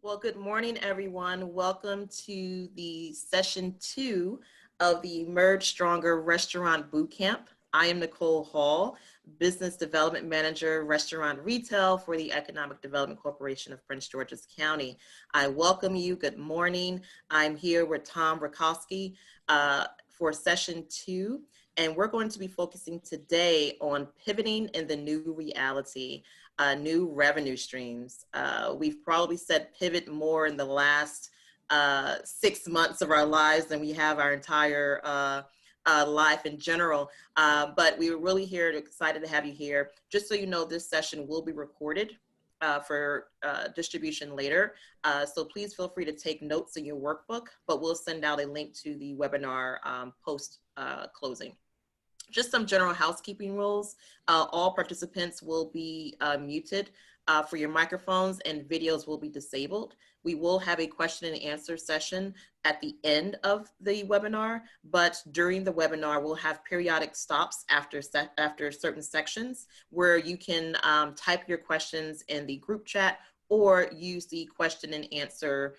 Well, good morning, everyone. Welcome to the session 2 of the Emerge Stronger Restaurant Bootcamp. I am Nicole Hall, Business Development Manager, Restaurant Retail for the Economic Development Corporation of Prince George's County. I welcome you. Good morning. I'm here with Tom Rakowski for session 2, and we're going to be focusing today on pivoting in the new reality. New revenue streams. We've probably said pivot more in the last 6 months of our lives than we have our entire life in general. But we were really excited to have you here. Just so you know, this session will be recorded for distribution later. So please feel free to take notes in your workbook, but we'll send out a link to the webinar post closing. Just some general housekeeping rules. All participants will be muted for your microphones, and videos will be disabled. We will have a question and answer session at the end of the webinar, but during the webinar, we'll have periodic stops after certain sections where you can type your questions in the group chat or use the question and answer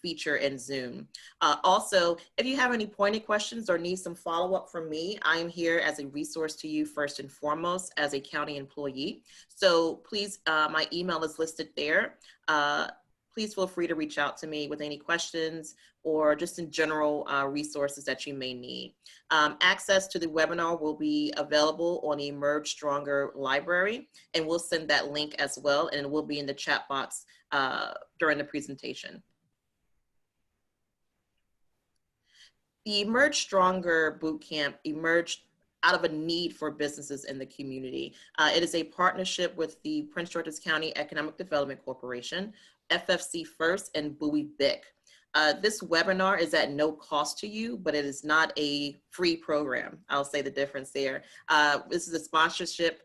feature in Zoom. Also, if you have any pointed questions or need some follow-up from me, I am here as a resource to you first and foremost as a county employee. So please, my email is listed there. Please feel free to reach out to me with any questions or just in general resources that you may need. Access to the webinar will be available on the Emerge Stronger library, and we'll send that link as well, and it will be in the chat box during the presentation. The Emerge Stronger Bootcamp emerged out of a need for businesses in the community. It is a partnership with the Prince George's County Economic Development Corporation, FFC First, and Bowie BIC. This webinar is at no cost to you, but it is not a free program. I'll say the difference there. This is a sponsorship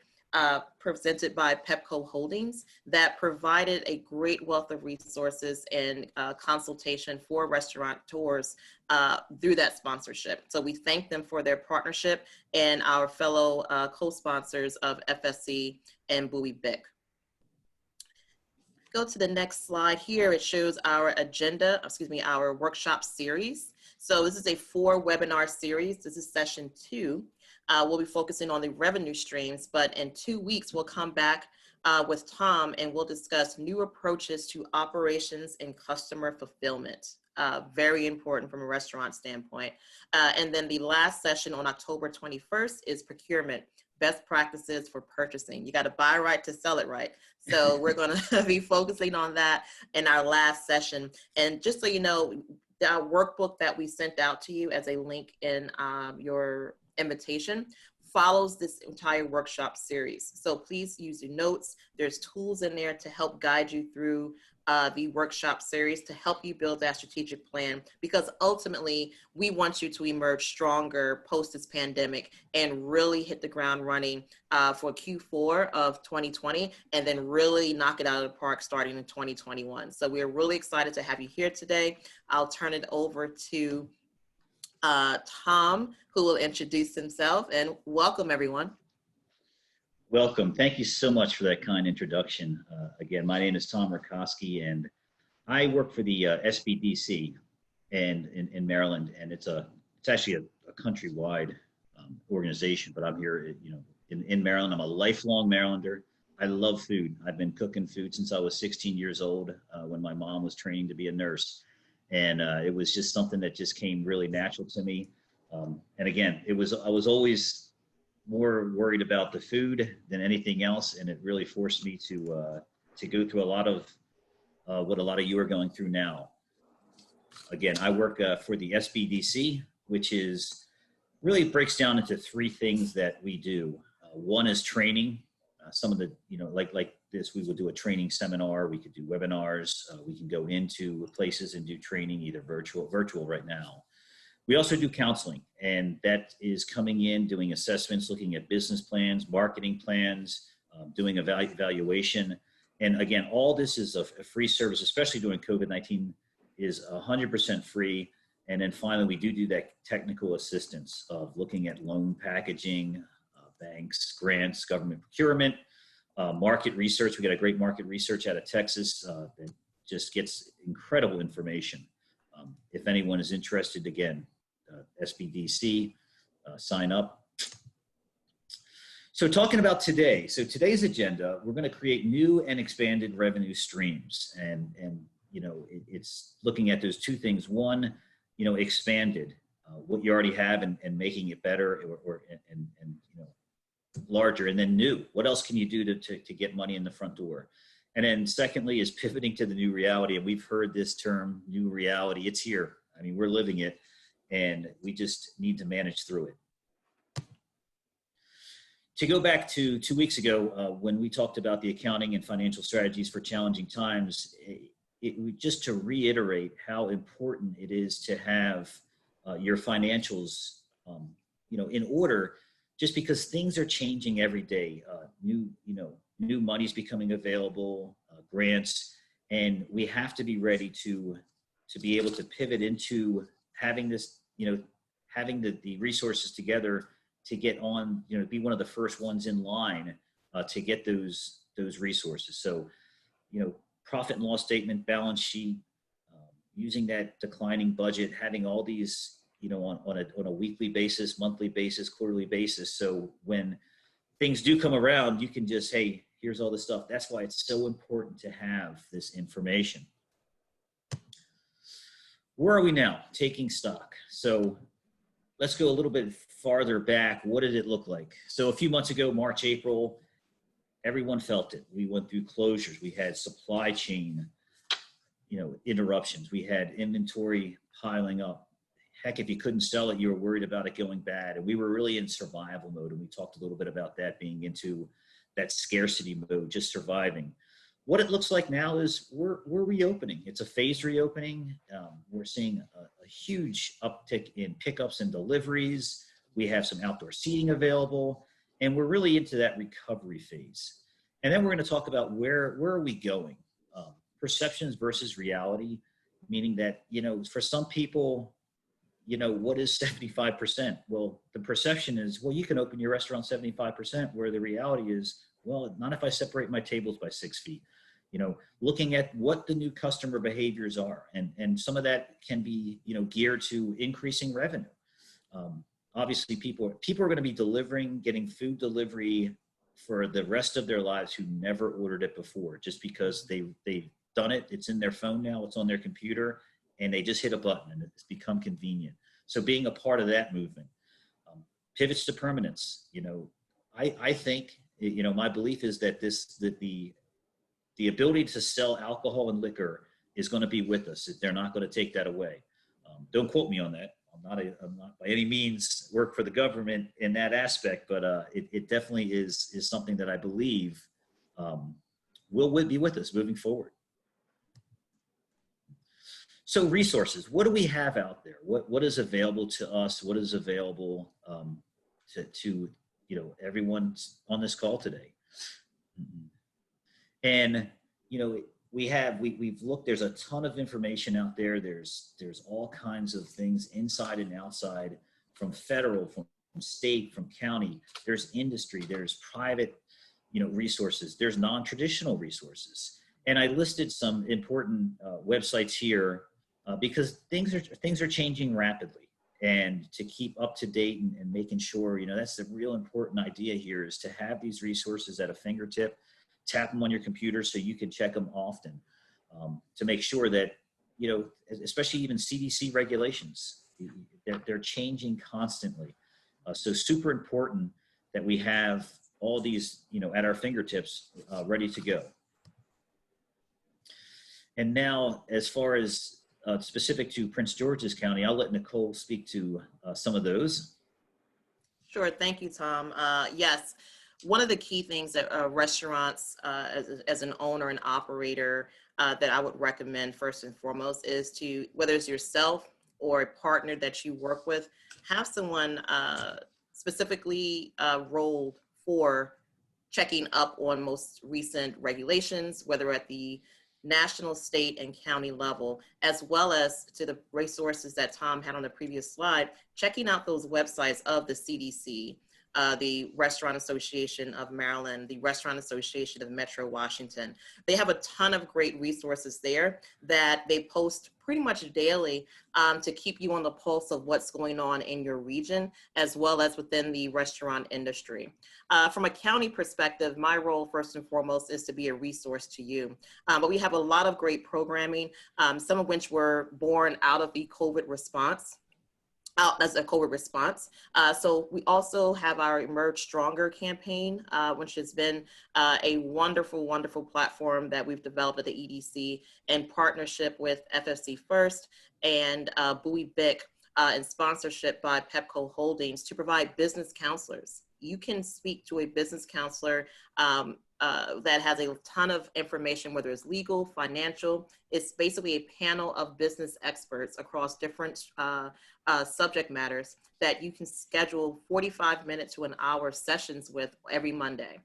presented by Pepco Holdings that provided a great wealth of resources and consultation for restaurateurs through that sponsorship. So we thank them for their partnership and our fellow co-sponsors of FSC and Bowie BIC. Go to the next slide here. It shows our agenda, our workshop series. So this is a 4 webinar series. This is session 2. We'll be focusing on the revenue streams, but in 2 weeks, we'll come back with Tom and we'll discuss new approaches to operations and customer fulfillment. Very important from a restaurant standpoint. And then the last session on October 21st is procurement, best practices for purchasing. You got to buy right to sell it right. So we're going to be focusing on that in our last session. And just so you know, the workbook that we sent out to you as a link in your invitation follows this entire workshop series. So please use your notes. There's tools in there to help guide you through the workshop series to help you build that strategic plan, because ultimately we want you to emerge stronger post this pandemic and really hit the ground running for Q4 of 2020 and then really knock it out of the park starting in 2021. So we're really excited to have you here today. I'll turn it over to Tom, who will introduce himself, and welcome everyone. Welcome. Thank you so much for that kind introduction. Again, my name is Tom Rakowski, and I work for the SBDC and in Maryland, and it's actually a countrywide organization, but I'm here, in Maryland. I'm a lifelong Marylander. I love food. I've been cooking food since I was 16 years old when my mom was training to be a nurse. And it was just something that just came really natural to me. And again, I was always more worried about the food than anything else, and it really forced me to go through a lot of what a lot of you are going through now. Again, I work for the SBDC, which is really breaks down into 3 things that we do. One is training. Some of the, like this, we would do a training seminar. We could do webinars. We can go into places and do training, either virtual right now. We also do counseling, and that is coming in, doing assessments, looking at business plans, marketing plans, doing evaluation. And again, all this is a free service, especially during COVID-19, is 100% free. And then finally, we do that technical assistance of looking at loan packaging, banks, grants, government procurement, market research. We got a great market research out of Texas that just gets incredible information. If anyone is interested, again, SBDC, sign up. So talking about today, so today's agenda, we're going to create new and expanded revenue streams. And it's looking at those two things. One, expanded, what you already have and making it better and larger. And then new, what else can you do to get money in the front door? And then secondly is pivoting to the new reality. And we've heard this term, new reality. It's here. I mean, we're living it, and we just need to manage through it. To go back to 2 weeks ago, when we talked about the accounting and financial strategies for challenging times, just to reiterate how important it is to have your financials, in order, just because things are changing every day. New money's becoming available, grants, and we have to be ready to be able to pivot into having this, having the resources together to get on, be one of the first ones in line to get those resources. So, profit and loss statement, balance sheet, using that declining budget, having all these, on a weekly basis, monthly basis, quarterly basis. So when things do come around, you can just, hey, here's all this stuff. That's why it's so important to have this information. Where are we now? Taking stock. So let's go a little bit farther back. What did it look like? So a few months ago, March, April, everyone felt it. We went through closures. We had supply chain, interruptions. We had inventory piling up. Heck, if you couldn't sell it, you were worried about it going bad. And we were really in survival mode. And we talked a little bit about that, being into that scarcity mode, just surviving. What it looks like now is we're reopening. It's a phased reopening. We're seeing a huge uptick in pickups and deliveries. We have some outdoor seating available, and we're really into that recovery phase. And then we're going to talk about where are we going? Perceptions versus reality, meaning that, for some people, what is 75%? Well, the perception is, well, you can open your restaurant 75%, where the reality is, well, not if I separate my tables by 6 feet. Looking at what the new customer behaviors are. And some of that can be, geared to increasing revenue. Obviously, people are going to be getting food delivery for the rest of their lives who never ordered it before, just because they've done it. It's in their phone now, it's on their computer, and they just hit a button and it's become convenient. So being a part of that movement, pivots to permanence. I think, my belief is that the ability to sell alcohol and liquor is going to be with us. They're not going to take that away. Don't quote me on that. I'm not by any means work for the government in that aspect, but it definitely is something that I believe will be with us moving forward. So resources, what do we have out there? What is available to us? What is available to everyone on this call today? And we've looked. There's a ton of information out there. There's all kinds of things inside and outside, from federal, from state, from county. There's industry. There's private, resources. There's non-traditional resources. And I listed some important websites here because things are changing rapidly. And to keep up to date and making sure, that's the real important idea here, is to have these resources at a fingertip. Tap them on your computer so you can check them often, to make sure that, especially even CDC regulations, they're changing constantly. So super important that we have all these, at our fingertips, ready to go. And now, as far as specific to Prince George's County, I'll let Nicole speak to some of those. Sure. Thank you, Tom. Yes. One of the key things that restaurants, as an owner and operator, that I would recommend first and foremost is to, whether it's yourself or a partner that you work with, have someone specifically rolled for checking up on most recent regulations, whether at the national, state, and county level, as well as to the resources that Tom had on the previous slide, checking out those websites of the CDC. the Restaurant Association of Maryland, the Restaurant Association of Metro Washington. They have a ton of great resources there that they post pretty much daily to keep you on the pulse of what's going on in your region, as well as within the restaurant industry. From a county perspective, my role first and foremost is to be a resource to you. But we have a lot of great programming, some of which were born out of the COVID response. Out as a COVID response. So we also have our Emerge Stronger campaign, which has been a wonderful, wonderful platform that we've developed at the EDC in partnership with FFC First and Bowie Bick in sponsorship by Pepco Holdings to provide business counselors. You can speak to a business counselor that has a ton of information, whether it's legal, financial. It's basically a panel of business experts across different subject matters that you can schedule 45 minutes to an hour sessions with every Monday.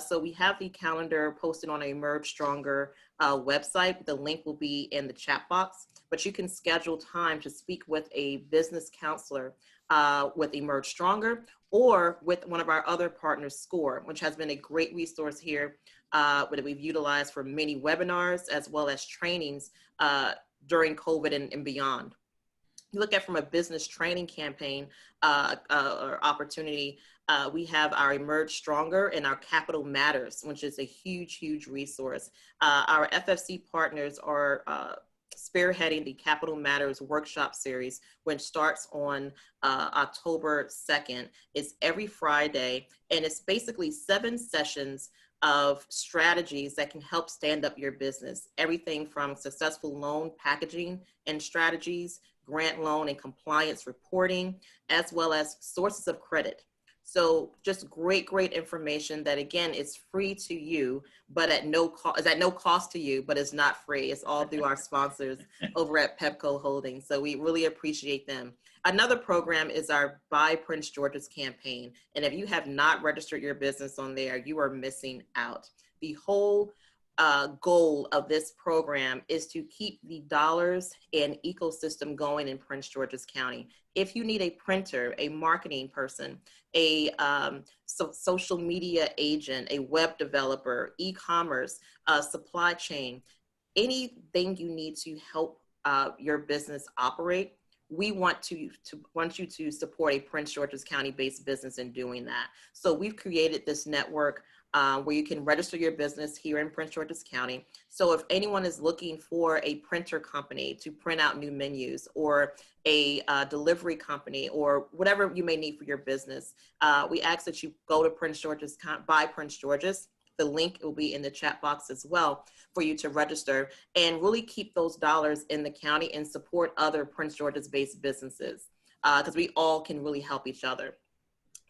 So we have the calendar posted on a Emerge Stronger website. The link will be in the chat box, but you can schedule time to speak with a business counselor with Emerge Stronger or with one of our other partners, SCORE, which has been a great resource here that we've utilized for many webinars as well as trainings during COVID and beyond. You look at from a business training campaign or opportunity, we have our Emerge Stronger and our Capital Matters, which is a huge, huge resource. Our FFC partners are spearheading the Capital Matters workshop series, which starts on October 2nd. It's every Friday, and it's basically 7 sessions of strategies that can help stand up your business. Everything from successful loan packaging and strategies, grant loan and compliance reporting, as well as sources of credit. So just great, great information that, again, is free to you, but at no cost, is at no cost to you, but it's not free. It's all through our sponsors over at Pepco Holdings. So we really appreciate them. Another program is our Buy Prince George's campaign. And if you have not registered your business on there, you are missing out. The whole goal of this program is to keep the dollars and ecosystem going in Prince George's County. If you need a printer, a marketing person, a social media agent, a web developer, e-commerce, supply chain, anything you need to help your business operate, we want you to support a Prince George's County based business in doing that. So we've created this network where you can register your business here in Prince George's County. So if anyone is looking for a printer company to print out new menus, or a delivery company, or whatever you may need for your business, we ask that you go to Prince George's, Buy Prince George's. The link will be in the chat box as well for you to register and really keep those dollars in the county and support other Prince George's based businesses, because we all can really help each other.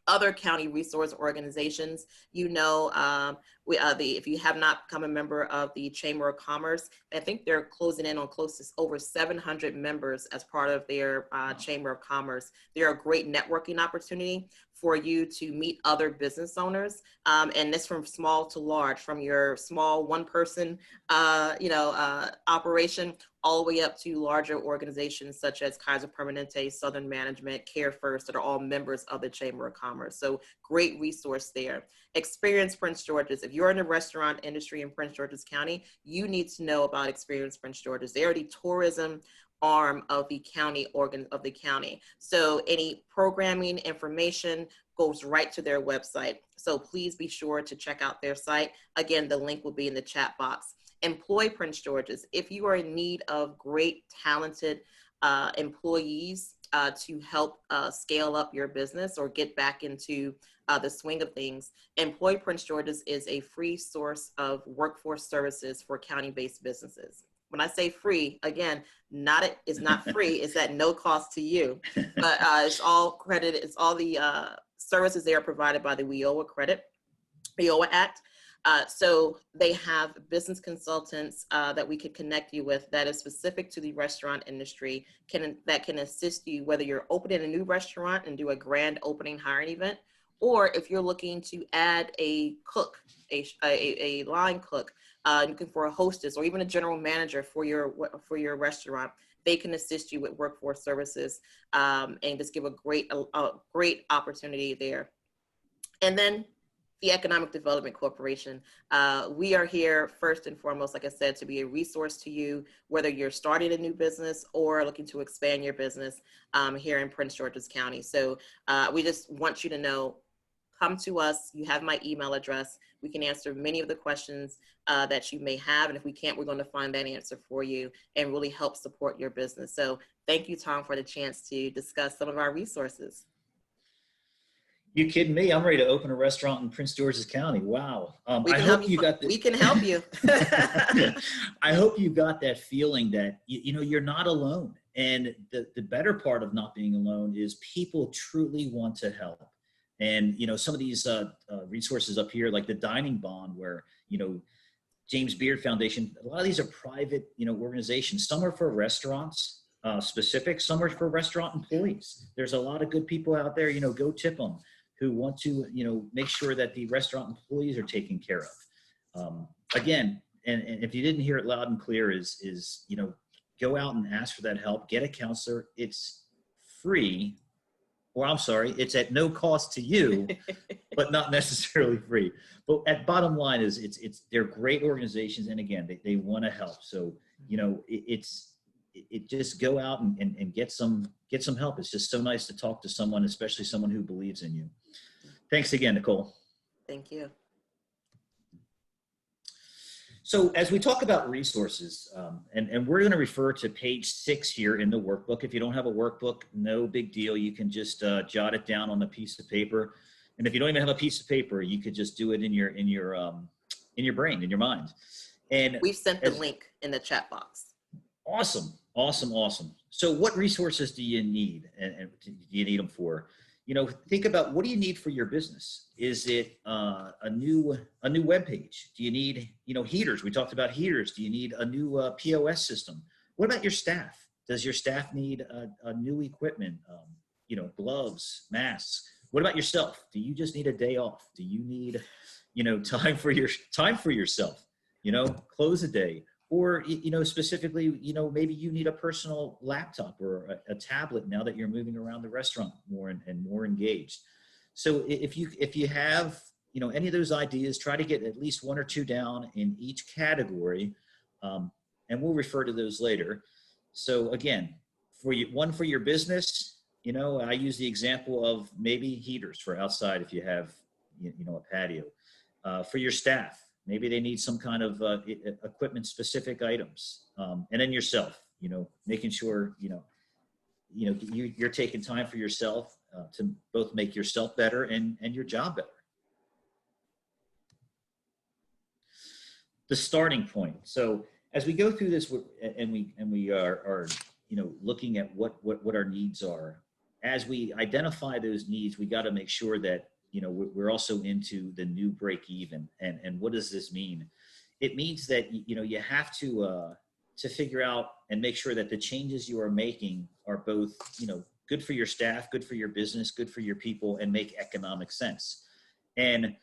Other county resource organizations, if you have not become a member of the Chamber of Commerce, I think they're closing in on close to over 700 members as part of their Chamber of Commerce. They're a great networking opportunity for you to meet other business owners, and this from small to large, from your small one-person, operation, all the way up to larger organizations such as Kaiser Permanente, Southern Management, Care First, that are all members of the Chamber of Commerce. So great resource there. Experience Prince George's. If you're in the restaurant industry in Prince George's County, you need to know about Experience Prince George's. They are the tourism arm of the county So any programming information goes right to their website. So please be sure to check out their site. Again, the link will be in the chat box. Employ Prince George's. If you are in need of great, talented employees to help scale up your business or get back into the swing of things, Employ Prince George's is a free source of workforce services for county-based businesses. When I say free, again, it's not free, it's at no cost to you, but it's all credited, it's all the services they are provided by the WIOA Act. So they have business consultants that we could connect you with that is specific to the restaurant industry, that can assist you whether you're opening a new restaurant and do a grand opening hiring event, or if you're looking to add a cook, a line cook, looking for a hostess, or even a general manager for your restaurant. They can assist you with workforce services and just give a great opportunity there. And then the Economic Development Corporation. We are here first and foremost, like I said, to be a resource to you, whether you're starting a new business or looking to expand your business here in Prince George's County. So we just want you to know, come to us. You have my email address. We can answer many of the questions that you may have. And if we can't, we're going to find that answer for you and really help support your business. So thank you, Tom, for the chance to discuss some of our resources. You kidding me? I'm ready to open a restaurant in Prince George's County. Wow. We can help you. We can help you. I hope you got that feeling that, you're not alone. And the better part of not being alone is people truly want to help. And, some of these resources up here, like the Dining Bond, where, James Beard Foundation, a lot of these are private, organizations. Some are for restaurants specific, some are for restaurant employees. There's a lot of good people out there, go tip them, who want to, make sure that the restaurant employees are taken care of. Again, and if you didn't hear it loud and clear, is go out and ask for that help, get a counselor. It's free, or I'm sorry, it's at no cost to you, but not necessarily free. But at bottom line is they're great organizations. And again, they want to help. So, it just go out and get some help. It's just so nice to talk to someone, especially someone who believes in you. Thanks again, Nicole. Thank you. So as we talk about resources, and we're going to refer to page 6 here in the workbook. If you don't have a workbook, no big deal. You can just jot it down on a piece of paper. And if you don't even have a piece of paper, you could just do it in your brain, in your mind. And we've sent the link in the chat box. Awesome. So what resources do you need, and do you need them for? Think about, what do you need for your business? Is it a new web page? Do you need, heaters? We talked about heaters. Do you need a new POS system? What about your staff? Does your staff need a new equipment? Gloves, masks? What about yourself? Do you just need a day off? Do you need, time for yourself? Close a day. Or, specifically, maybe you need a personal laptop or a tablet now that you're moving around the restaurant more and more engaged. So if you have, any of those ideas, try to get at least 1 or 2 down in each category. And we'll refer to those later. So again, for your business, I use the example of maybe heaters for outside if you have, a patio. For your staff, maybe they need some kind of equipment specific items. And then yourself, making sure, you're taking time for yourself to both make yourself better and your job better. The starting point. So as we go through this and we are looking at what our needs are, as we identify those needs, we got to make sure that we're also into the new break even. And what does this mean? It means that, you have to figure out and make sure that the changes you are making are both, good for your staff, good for your business, good for your people, and make economic sense. And,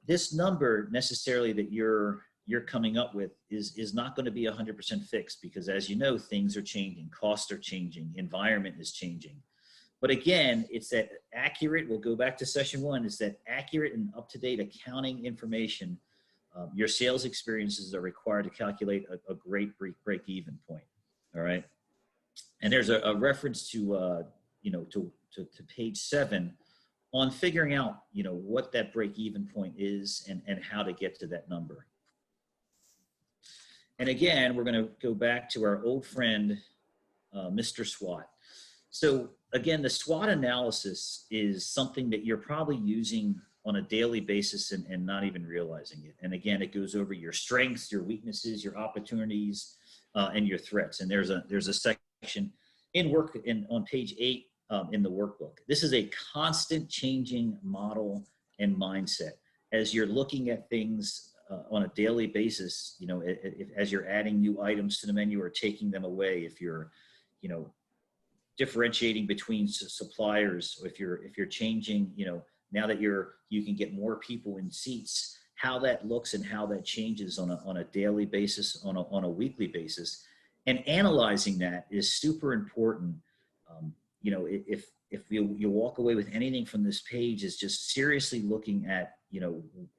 this number necessarily that you're coming up with is not going to be 100% fixed, because as you know, things are changing, costs are changing, environment is changing. But again, it's that accurate, we'll go back to session 1, it's that accurate and up-to-date accounting information. Your sales experiences are required to calculate a great break-even point, all right? And there's a reference to page 7 on figuring out, what that break-even point is and how to get to that number. And again, we're going to go back to our old friend, Mr. SWOT. So again, the SWOT analysis is something that you're probably using on a daily basis and not even realizing it. And again, it goes over your strengths, your weaknesses, your opportunities, and your threats. And there's a section on page 8 in the workbook. This is a constant changing model and mindset. As you're looking at things on a daily basis, as you're adding new items to the menu or taking them away, if you're, differentiating between suppliers, if you're changing, now that you can get more people in seats, how that looks and how that changes on a daily basis, on a weekly basis, and analyzing that is super important. If if you walk away with anything from this page, is just seriously looking at,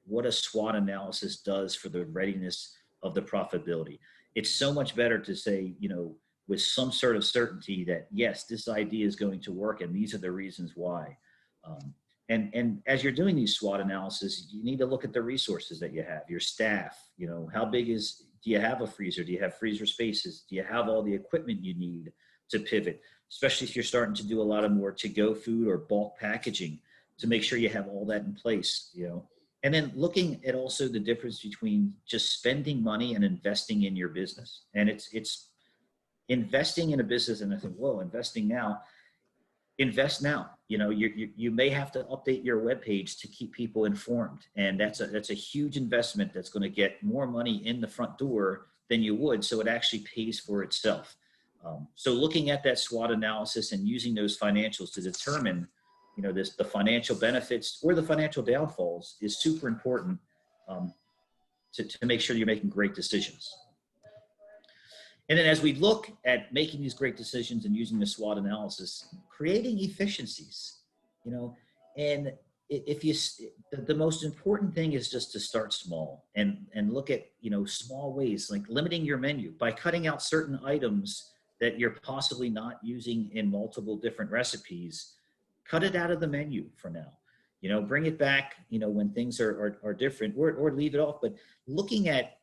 what a SWOT analysis does for the readiness of the profitability. It's so much better to say, with some sort of certainty that, yes, this idea is going to work and these are the reasons why. And as you're doing these SWOT analysis, you need to look at the resources that you have, your staff, how big do you have a freezer? Do you have freezer spaces? Do you have all the equipment you need to pivot? Especially if you're starting to do a lot of more to-go food or bulk packaging, to make sure you have all that in place, And then looking at also the difference between just spending money and investing in your business. And it's investing in a business, and I think, whoa, investing now. Invest now. You may have to update your webpage to keep people informed, and that's a huge investment that's going to get more money in the front door than you would, so it actually pays for itself. So looking at that SWOT analysis and using those financials to determine, the financial benefits or the financial downfalls is super important, to make sure you're making great decisions. And then as we look at making these great decisions and using the SWOT analysis, creating efficiencies, and the most important thing is just to start small and look at, small ways, like limiting your menu by cutting out certain items that you're possibly not using in multiple different recipes. Cut it out of the menu for now, bring it back, when things are different, or leave it off. But looking at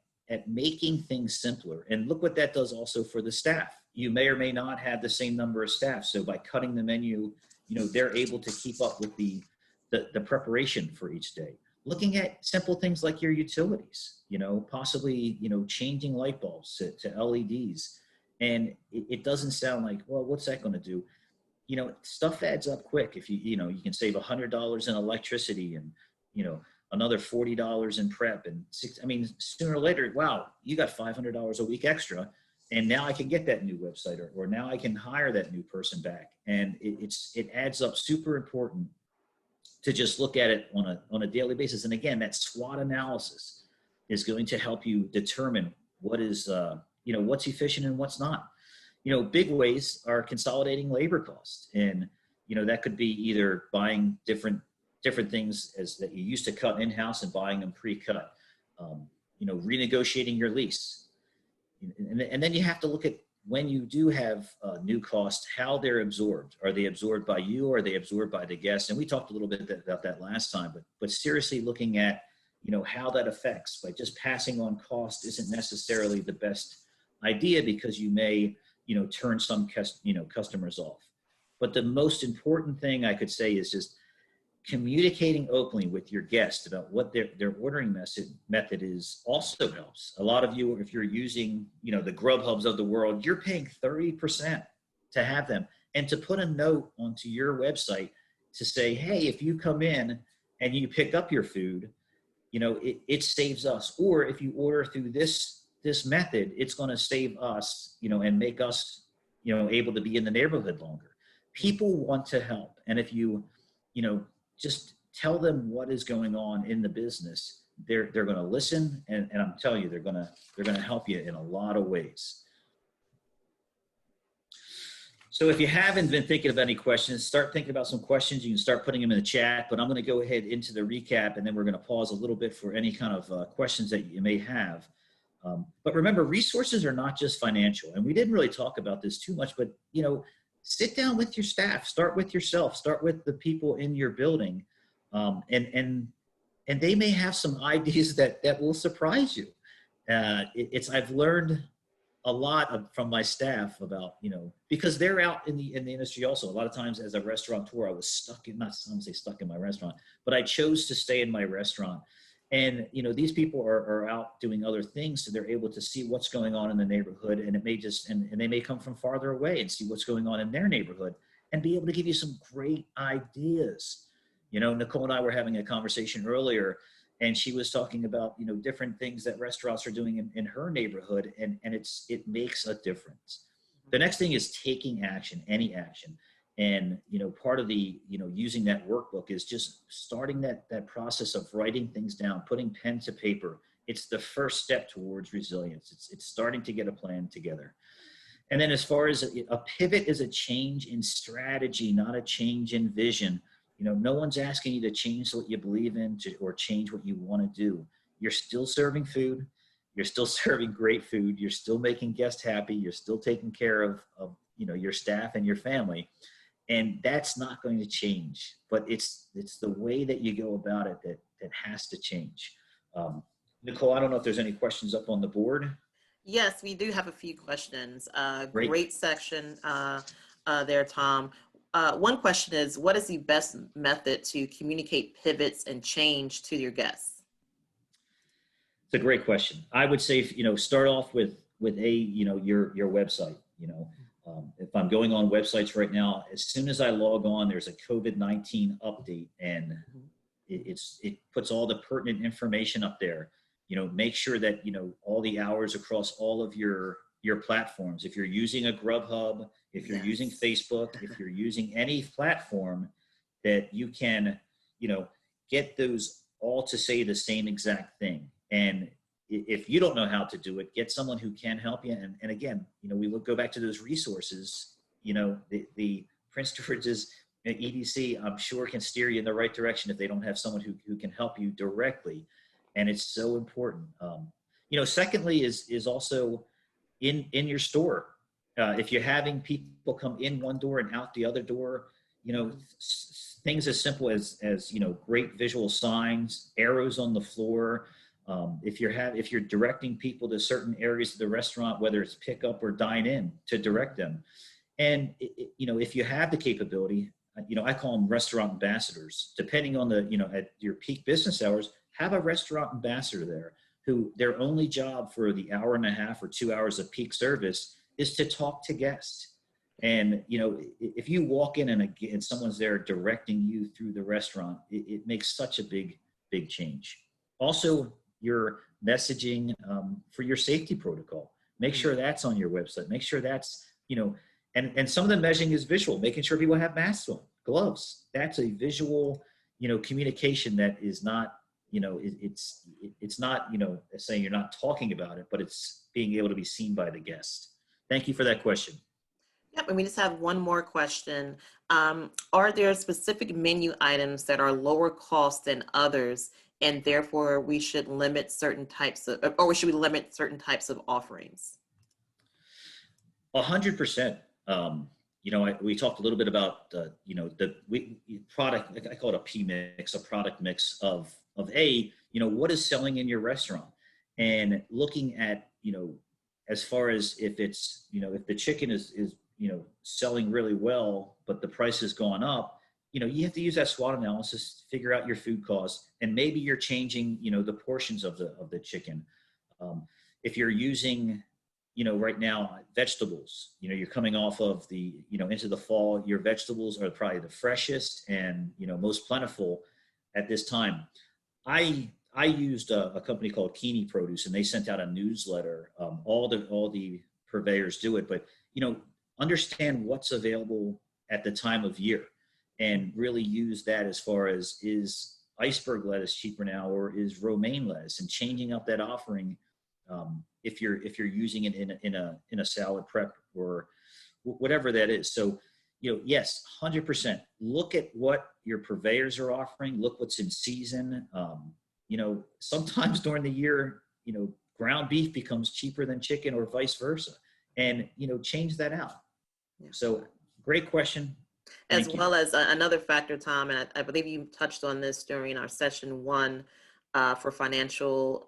making things simpler, and look what that does also for the staff. You may or may not have the same number of staff. So by cutting the menu, they're able to keep up with the preparation for each day. Looking at simple things like your utilities, possibly, changing light bulbs to LEDs. And it doesn't sound like, well, what's that going to do? Stuff adds up quick. If you can save $100 in electricity and, another $40 in prep and sooner or later, wow, you got $500 a week extra. And now I can get that new website, or now I can hire that new person back. And it adds up. Super important to just look at it on a daily basis. And again, that SWOT analysis is going to help you determine what is, what's efficient and what's not. Big ways are consolidating labor costs. And, that could be either buying different things that you used to cut in-house and buying them pre-cut, renegotiating your lease. And then you have to look at, when you do have new costs, how they're absorbed. Are they absorbed by you, or are they absorbed by the guests? And we talked a little bit about that last time, but seriously looking at, how that affects. By just passing on cost isn't necessarily the best idea, because you may, turn some customers off. But the most important thing I could say is just communicating openly with your guests about what their ordering method is also helps. A lot of you, if you're using, the Grubhubs of the world, you're paying 30% to have them. And to put a note onto your website to say, hey, if you come in and you pick up your food, it saves us. Or if you order through this method, it's going to save us, and make us, able to be in the neighborhood longer. People want to help. And if you, just tell them what is going on in the business, they're going to listen. And I'm telling you, they're going to help you in a lot of ways. So if you haven't been thinking of any questions, start thinking about some questions. You can start putting them in the chat, but I'm going to go ahead into the recap, and then we're going to pause a little bit for any kind of questions that you may have. But remember, resources are not just financial. And we didn't really talk about this too much, but, sit down with your staff, start with yourself, start with the people in your building. And they may have some ideas that will surprise you. I've learned a lot from my staff about, because they're out in the industry also. A lot of times as a restaurateur, I was stuck in my restaurant, but I chose to stay in my restaurant. And, these people are out doing other things, so they're able to see what's going on in the neighborhood, and it may and they may come from farther away and see what's going on in their neighborhood and be able to give you some great ideas. Nicole and I were having a conversation earlier, and she was talking about, different things that restaurants are doing in her neighborhood, and it makes a difference. The next thing is taking action, any action. And, part of the, using that workbook is just starting that process of writing things down, putting pen to paper. It's the first step towards resilience. It's starting to get a plan together. And then as far as a pivot is a change in strategy, not a change in vision. No one's asking you to change what you believe in or change what you want to do. You're still serving food. You're still serving great food. You're still making guests happy. You're still taking care of your staff and your family. And that's not going to change, but it's the way that you go about it that has to change. Nicole, I don't know if there's any questions up on the board. Yes, we do have a few questions. Great. Great section there, Tom. One question is, what is the best method to communicate pivots and change to your guests? It's a great question. I would say, start off with your website. If I'm going on websites right now, as soon as I log on, there's a COVID-19 update, and it puts all the pertinent information up there. Make sure that all the hours across all of your platforms. If you're using a Grubhub, if you're using Facebook, if you're using any platform, that you can get those all to say the same exact thing. And if you don't know how to do it, get someone who can help you. And again, we go back to those resources. The Prince George's EDC, I'm sure, can steer you in the right direction if they don't have someone who can help you directly. And it's so important. Secondly is also in your store. If you're having people come in one door and out the other door, things as simple as great visual signs, arrows on the floor. If you're directing people to certain areas of the restaurant, whether it's pick up or dine in, to direct them. And if you have the capability, I call them restaurant ambassadors. Depending on at your peak business hours, have a restaurant ambassador there who their only job for the hour and a half or 2 hours of peak service is to talk to guests. And if you walk in and someone's there directing you through the restaurant, it makes such a big change. Also, your messaging for your safety protocol. Make sure that's on your website. Make sure that's, and some of the messaging is visual, making sure people have masks on, gloves. That's a visual, communication that is not, it's not, saying you're not talking about it, but it's being able to be seen by the guest. Thank you for that question. Yep, and we just have one more question. Are there specific menu items that are lower cost than others, and therefore we should limit certain types of, or should we limit certain types of offerings? 100%. We talked a little bit about the product. I call it a P mix, a product mix of what is selling in your restaurant, and looking at as far as if it's if the chicken is selling really well, but the price has gone up. You have to use that SWOT analysis to figure out your food costs, and maybe you're changing, the portions of the chicken. If you're using, right now, vegetables, you're coming off of the, into the fall, your vegetables are probably the freshest and, most plentiful at this time. I used a company called Keeney Produce, and they sent out a newsletter. All the purveyors do it, but, understand what's available at the time of year, and really use that as far as, is iceberg lettuce cheaper now, or is romaine lettuce, and changing up that offering. If you're using it in a salad prep or whatever that is. So, yes, 100%. Look at what your purveyors are offering. Look what's in season. Sometimes during the year, ground beef becomes cheaper than chicken, or vice versa, and change that out. Yeah. So, great question. As well as another factor, Tom, and I believe you touched on this during our session 1 for financial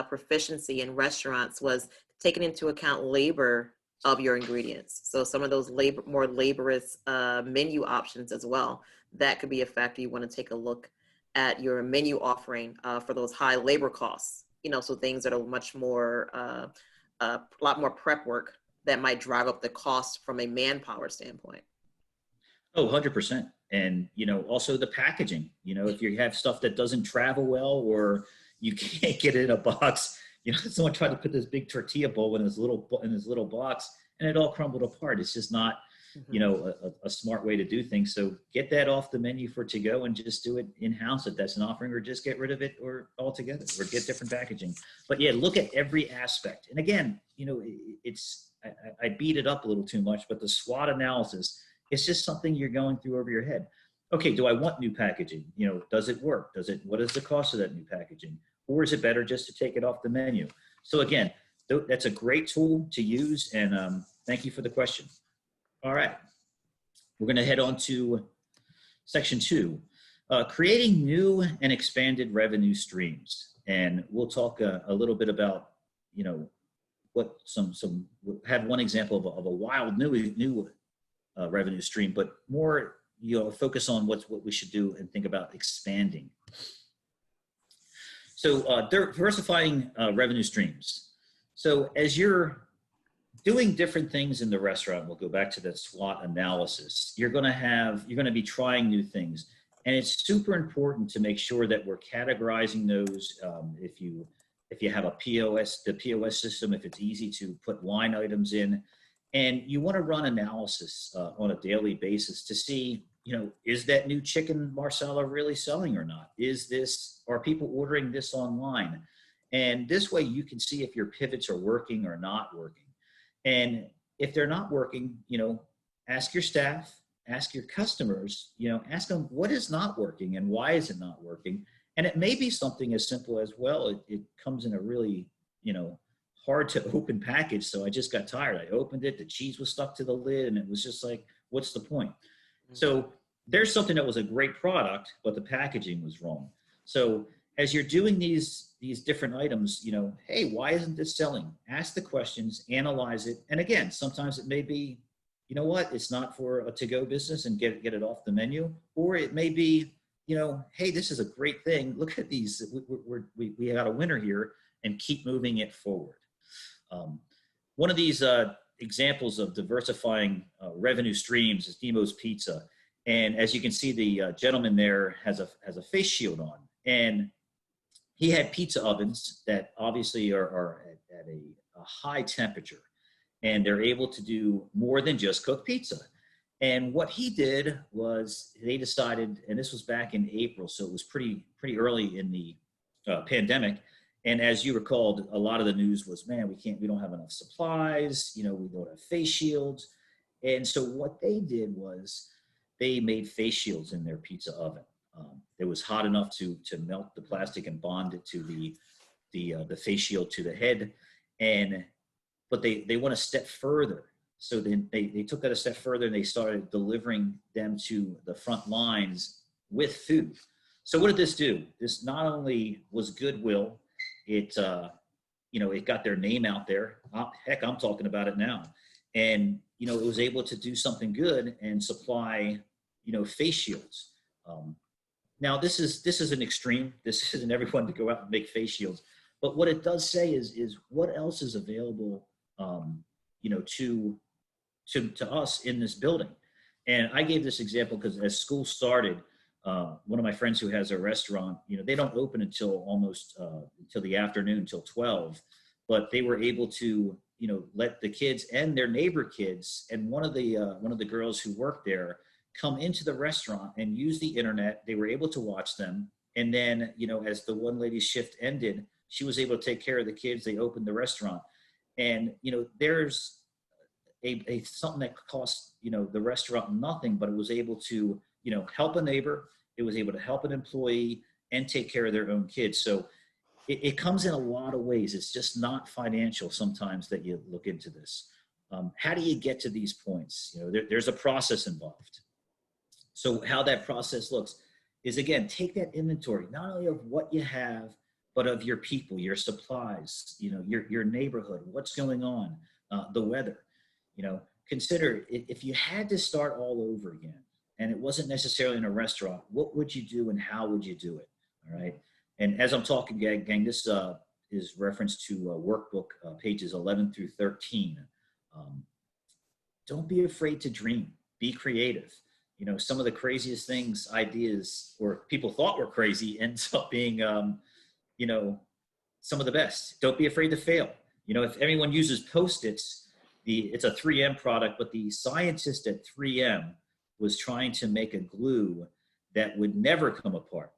proficiency in restaurants, was taking into account labor of your ingredients. So some of those more laborious menu options as well, that could be a factor. You want to take a look at your menu offering for those high labor costs, so things that are much more, a lot more prep work that might drive up the cost from a manpower standpoint. Oh, 100%. And, also the packaging, if you have stuff that doesn't travel well, or you can't get it in a box, someone tried to put this big tortilla bowl in this little box, and it all crumbled apart. It's just not, a smart way to do things. So get that off the menu for to go, and just do it in-house if that's an offering, or just get rid of it or altogether, or get different packaging. But yeah, look at every aspect. And again, it's I beat it up a little too much, but the SWOT analysis, it's just something you're going through over your head. Okay, do I want new packaging? Does it work? What is the cost of that new packaging? Or is it better just to take it off the menu? So again, that's a great tool to use, and thank you for the question. All right, we're going to head on to section 2, creating new and expanded revenue streams. And we'll talk a little bit about, what have one example of a wild new revenue stream, but more, focus on what we should do and think about expanding. So diversifying revenue streams. So as you're doing different things in the restaurant, we'll go back to that SWOT analysis. You're going to be trying new things. And it's super important to make sure that we're categorizing those. If you have a the POS system, if it's easy to put line items in, and you want to run analysis on a daily basis to see, is that new chicken marsala really selling or not? Are people ordering this online? And this way you can see if your pivots are working or not working. And if they're not working, ask your staff, ask your customers, ask them what is not working and why is it not working? And it may be something as simple as, well, it comes in a really, hard to open package. So I just got tired. I opened it, the cheese was stuck to the lid, and it was just like, what's the point? Mm-hmm. So there's something that was a great product, but the packaging was wrong. So as you're doing these different items, hey, why isn't this selling? Ask the questions, analyze it. And again, sometimes it may be, it's not for a to-go business and get it off the menu. Or it may be, hey, this is a great thing. Look at these. We got a winner here, and keep moving it forward. One of these examples of diversifying revenue streams is Nemo's Pizza. And as you can see, the gentleman there has a face shield on. And he had pizza ovens that obviously are at a high temperature. And they're able to do more than just cook pizza. And what he did was they decided, and this was back in April, so it was pretty early in the pandemic. And as you recalled, a lot of the news was, man, we don't have enough supplies, we don't have face shields. And so what they did was they made face shields in their pizza oven. It was hot enough to melt the plastic and bond it to the face shield to the head. But they went a step further. So then they took that a step further and they started delivering them to the front lines with food. So what did this do? This not only was goodwill, it got their name out there. Heck, I'm talking about it now. And, it was able to do something good and supply, face shields. Now this is an extreme. This isn't everyone to go out and make face shields. But what it does say is what else is available, to us in this building. And I gave this example because as school started, one of my friends who has a restaurant, they don't open until almost until the afternoon, until 12, but they were able to, let the kids and their neighbor kids and one of the girls who worked there come into the restaurant and use the internet. They were able to watch them. And then, as the one lady's shift ended, she was able to take care of the kids. They opened the restaurant. And, there's a something that cost, the restaurant nothing, but it was able to, help a neighbor. It was able to help an employee and take care of their own kids. So it comes in a lot of ways. It's just not financial sometimes that you look into this. How do you get to these points? There's a process involved. So how that process looks is, again, take that inventory, not only of what you have, but of your people, your supplies, your neighborhood, what's going on, the weather. Consider if you had to start all over again, and it wasn't necessarily in a restaurant, what would you do and how would you do it? All right. And as I'm talking, gang, this is reference to workbook pages 11 through 13. Don't be afraid to dream. Be creative. Some of the craziest things, ideas, or people thought were crazy ends up being, some of the best. Don't be afraid to fail. If anyone uses Post-its, it's a 3M product, but the scientist at 3M was trying to make a glue that would never come apart.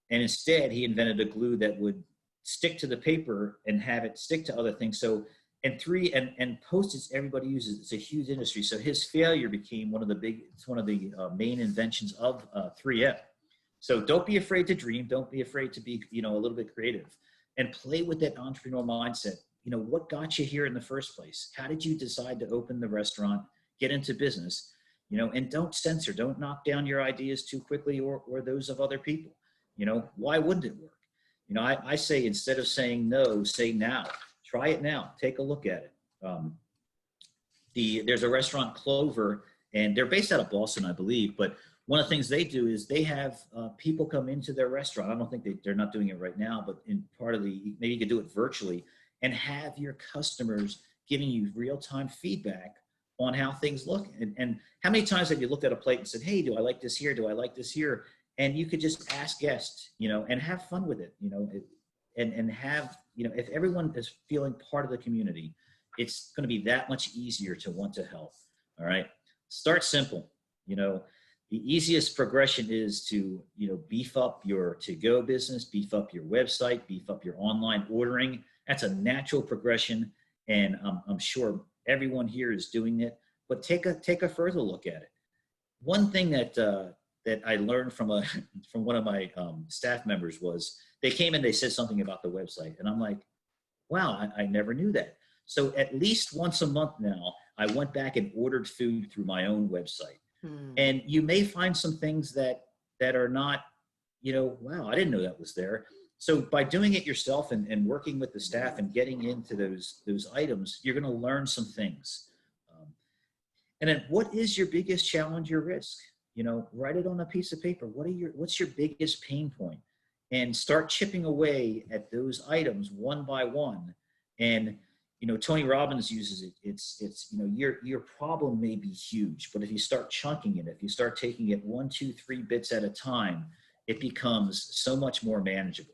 And instead, he invented a glue that would stick to the paper and have it stick to other things. So And three, and Post-its everybody uses. It's a huge industry. So his failure became it's one of the main inventions of 3M. So don't be afraid to dream. Don't be afraid to be, a little bit creative, and play with that entrepreneurial mindset. What got you here in the first place? How did you decide to open the restaurant, get into business? And don't censor, don't knock down your ideas too quickly, or those of other people. Why wouldn't it work? I say, instead of saying no, say now. Try it now. Take a look at it. There's a restaurant, Clover, and they're based out of Boston, I believe. But one of the things they do is they have people come into their restaurant. I don't think they're not doing it right now, but in part of maybe you could do it virtually, and have your customers giving you real-time feedback on how things look. And how many times have you looked at a plate and said, hey, do I like this here? Do I like this here? And you could just ask guests, and have fun with it, and have, if everyone is feeling part of the community, it's going to be that much easier to want to help. All right. Start simple. The easiest progression is to, beef up your to-go business, beef up your website, beef up your online ordering. That's a natural progression. And I'm sure everyone here is doing it, but take a further look at it. One thing that I learned from one of my staff members was, they came in, they said something about the website, and I'm like, wow, I never knew that. So at least once a month now, I went back and ordered food through my own website. And you may find some things that are not, wow, I didn't know that was there. So by doing it yourself and working with the staff and getting into those items, you're going to learn some things. And then, what is your biggest challenge or risk? Write it on a piece of paper. What's your biggest pain point? And start chipping away at those items one by one. And, Tony Robbins uses it. It's your problem may be huge, but if you start chunking it, if you start taking it 1, 2, 3 bits at a time, it becomes so much more manageable.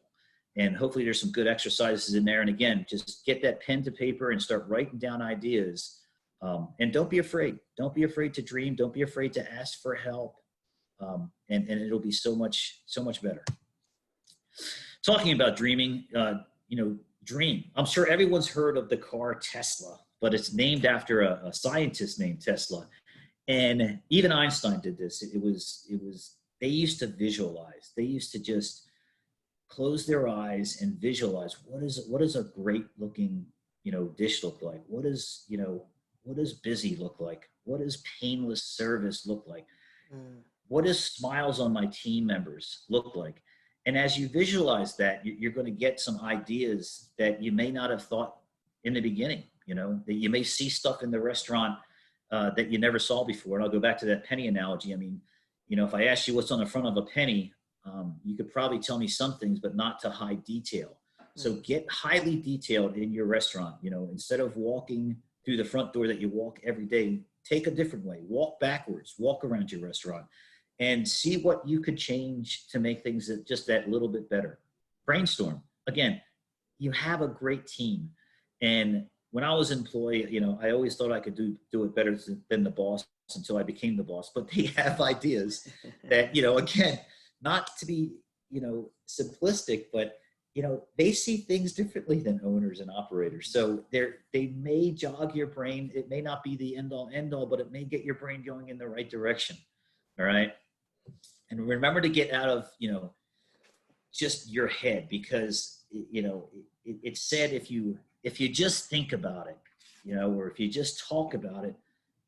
And hopefully there's some good exercises in there. And again, just get that pen to paper and start writing down ideas. And don't be afraid. Don't be afraid to dream. Don't be afraid to ask for help. And it'll be so much better. Talking about dreaming, dream. I'm sure everyone's heard of the car Tesla, but it's named after a scientist named Tesla. And even Einstein did this. They used to visualize. They used to just close their eyes and visualize what is a great looking, dish look like? What does busy look like? What does painless service look like? What does smiles on my team members look like? And as you visualize that, you're going to get some ideas that you may not have thought in the beginning, that you may see stuff in the restaurant that you never saw before. And I'll go back to that penny analogy. I mean, if I asked you what's on the front of a penny, you could probably tell me some things, but not to high detail. So get highly detailed in your restaurant. Instead of walking through the front door that you walk every day, take a different way. Walk backwards, walk around your restaurant, and see what you could change to make things just that little bit better. Brainstorm. Again, you have a great team. And when I was employed, I always thought I could do it better than the boss until I became the boss. But they have ideas that, again, not to be, simplistic, but, they see things differently than owners and operators. So they may jog your brain. It may not be the end all, but it may get your brain going in the right direction. All right. And remember to get out of, just your head, because, it's said if you just think about it, or if you just talk about it,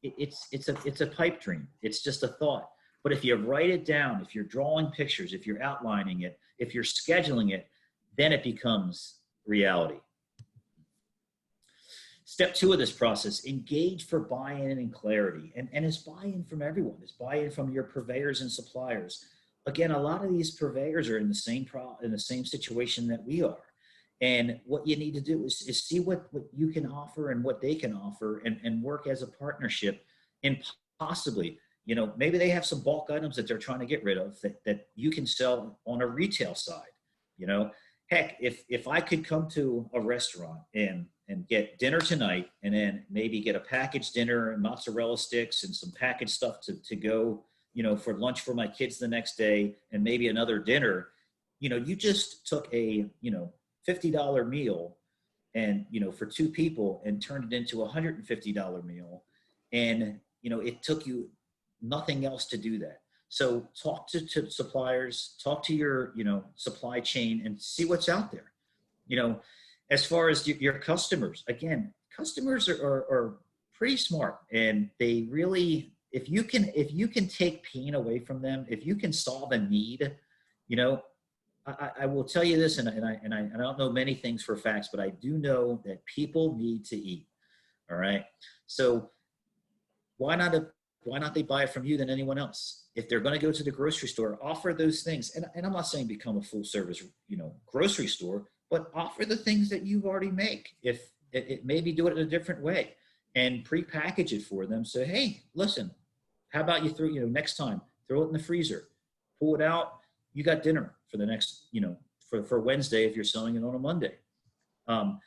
it's a pipe dream. It's just a thought. But if you write it down, if you're drawing pictures, if you're outlining it, if you're scheduling it, then it becomes reality. Step 2 of this process, engage for buy-in and clarity. And it's buy-in from everyone. It's buy-in from your purveyors and suppliers. Again, a lot of these purveyors are in the same situation that we are. And what you need to do is see what you can offer and what they can offer, and work as a partnership. And possibly, maybe they have some bulk items that they're trying to get rid of that you can sell on a retail side. Heck, if I could come to a restaurant and get dinner tonight, and then maybe get a packaged dinner and mozzarella sticks and some packaged stuff to go, for lunch for my kids the next day, and maybe another dinner, you just took a, $50 meal and, for two people, and turned it into $150 meal. And, it took you nothing else to do that. So talk to suppliers, talk to your, supply chain, and see what's out there. You know, as far as your customers, again, customers are pretty smart, and they really, if you can take pain away from them, if you can solve a need, you know, I will tell you this, and I don't know many things for facts, but I do know that people need to eat. All right. So why not why not they buy it from you than anyone else? If they're going to go to the grocery store, offer those things. And I'm not saying become a full service, grocery store, but offer the things that you already make. If it maybe do it in a different way and pre-package it for them. So, hey, listen, how about you throw, next time, throw it in the freezer, pull it out. You got dinner for the next, for Wednesday if you're selling it on a Monday. Um,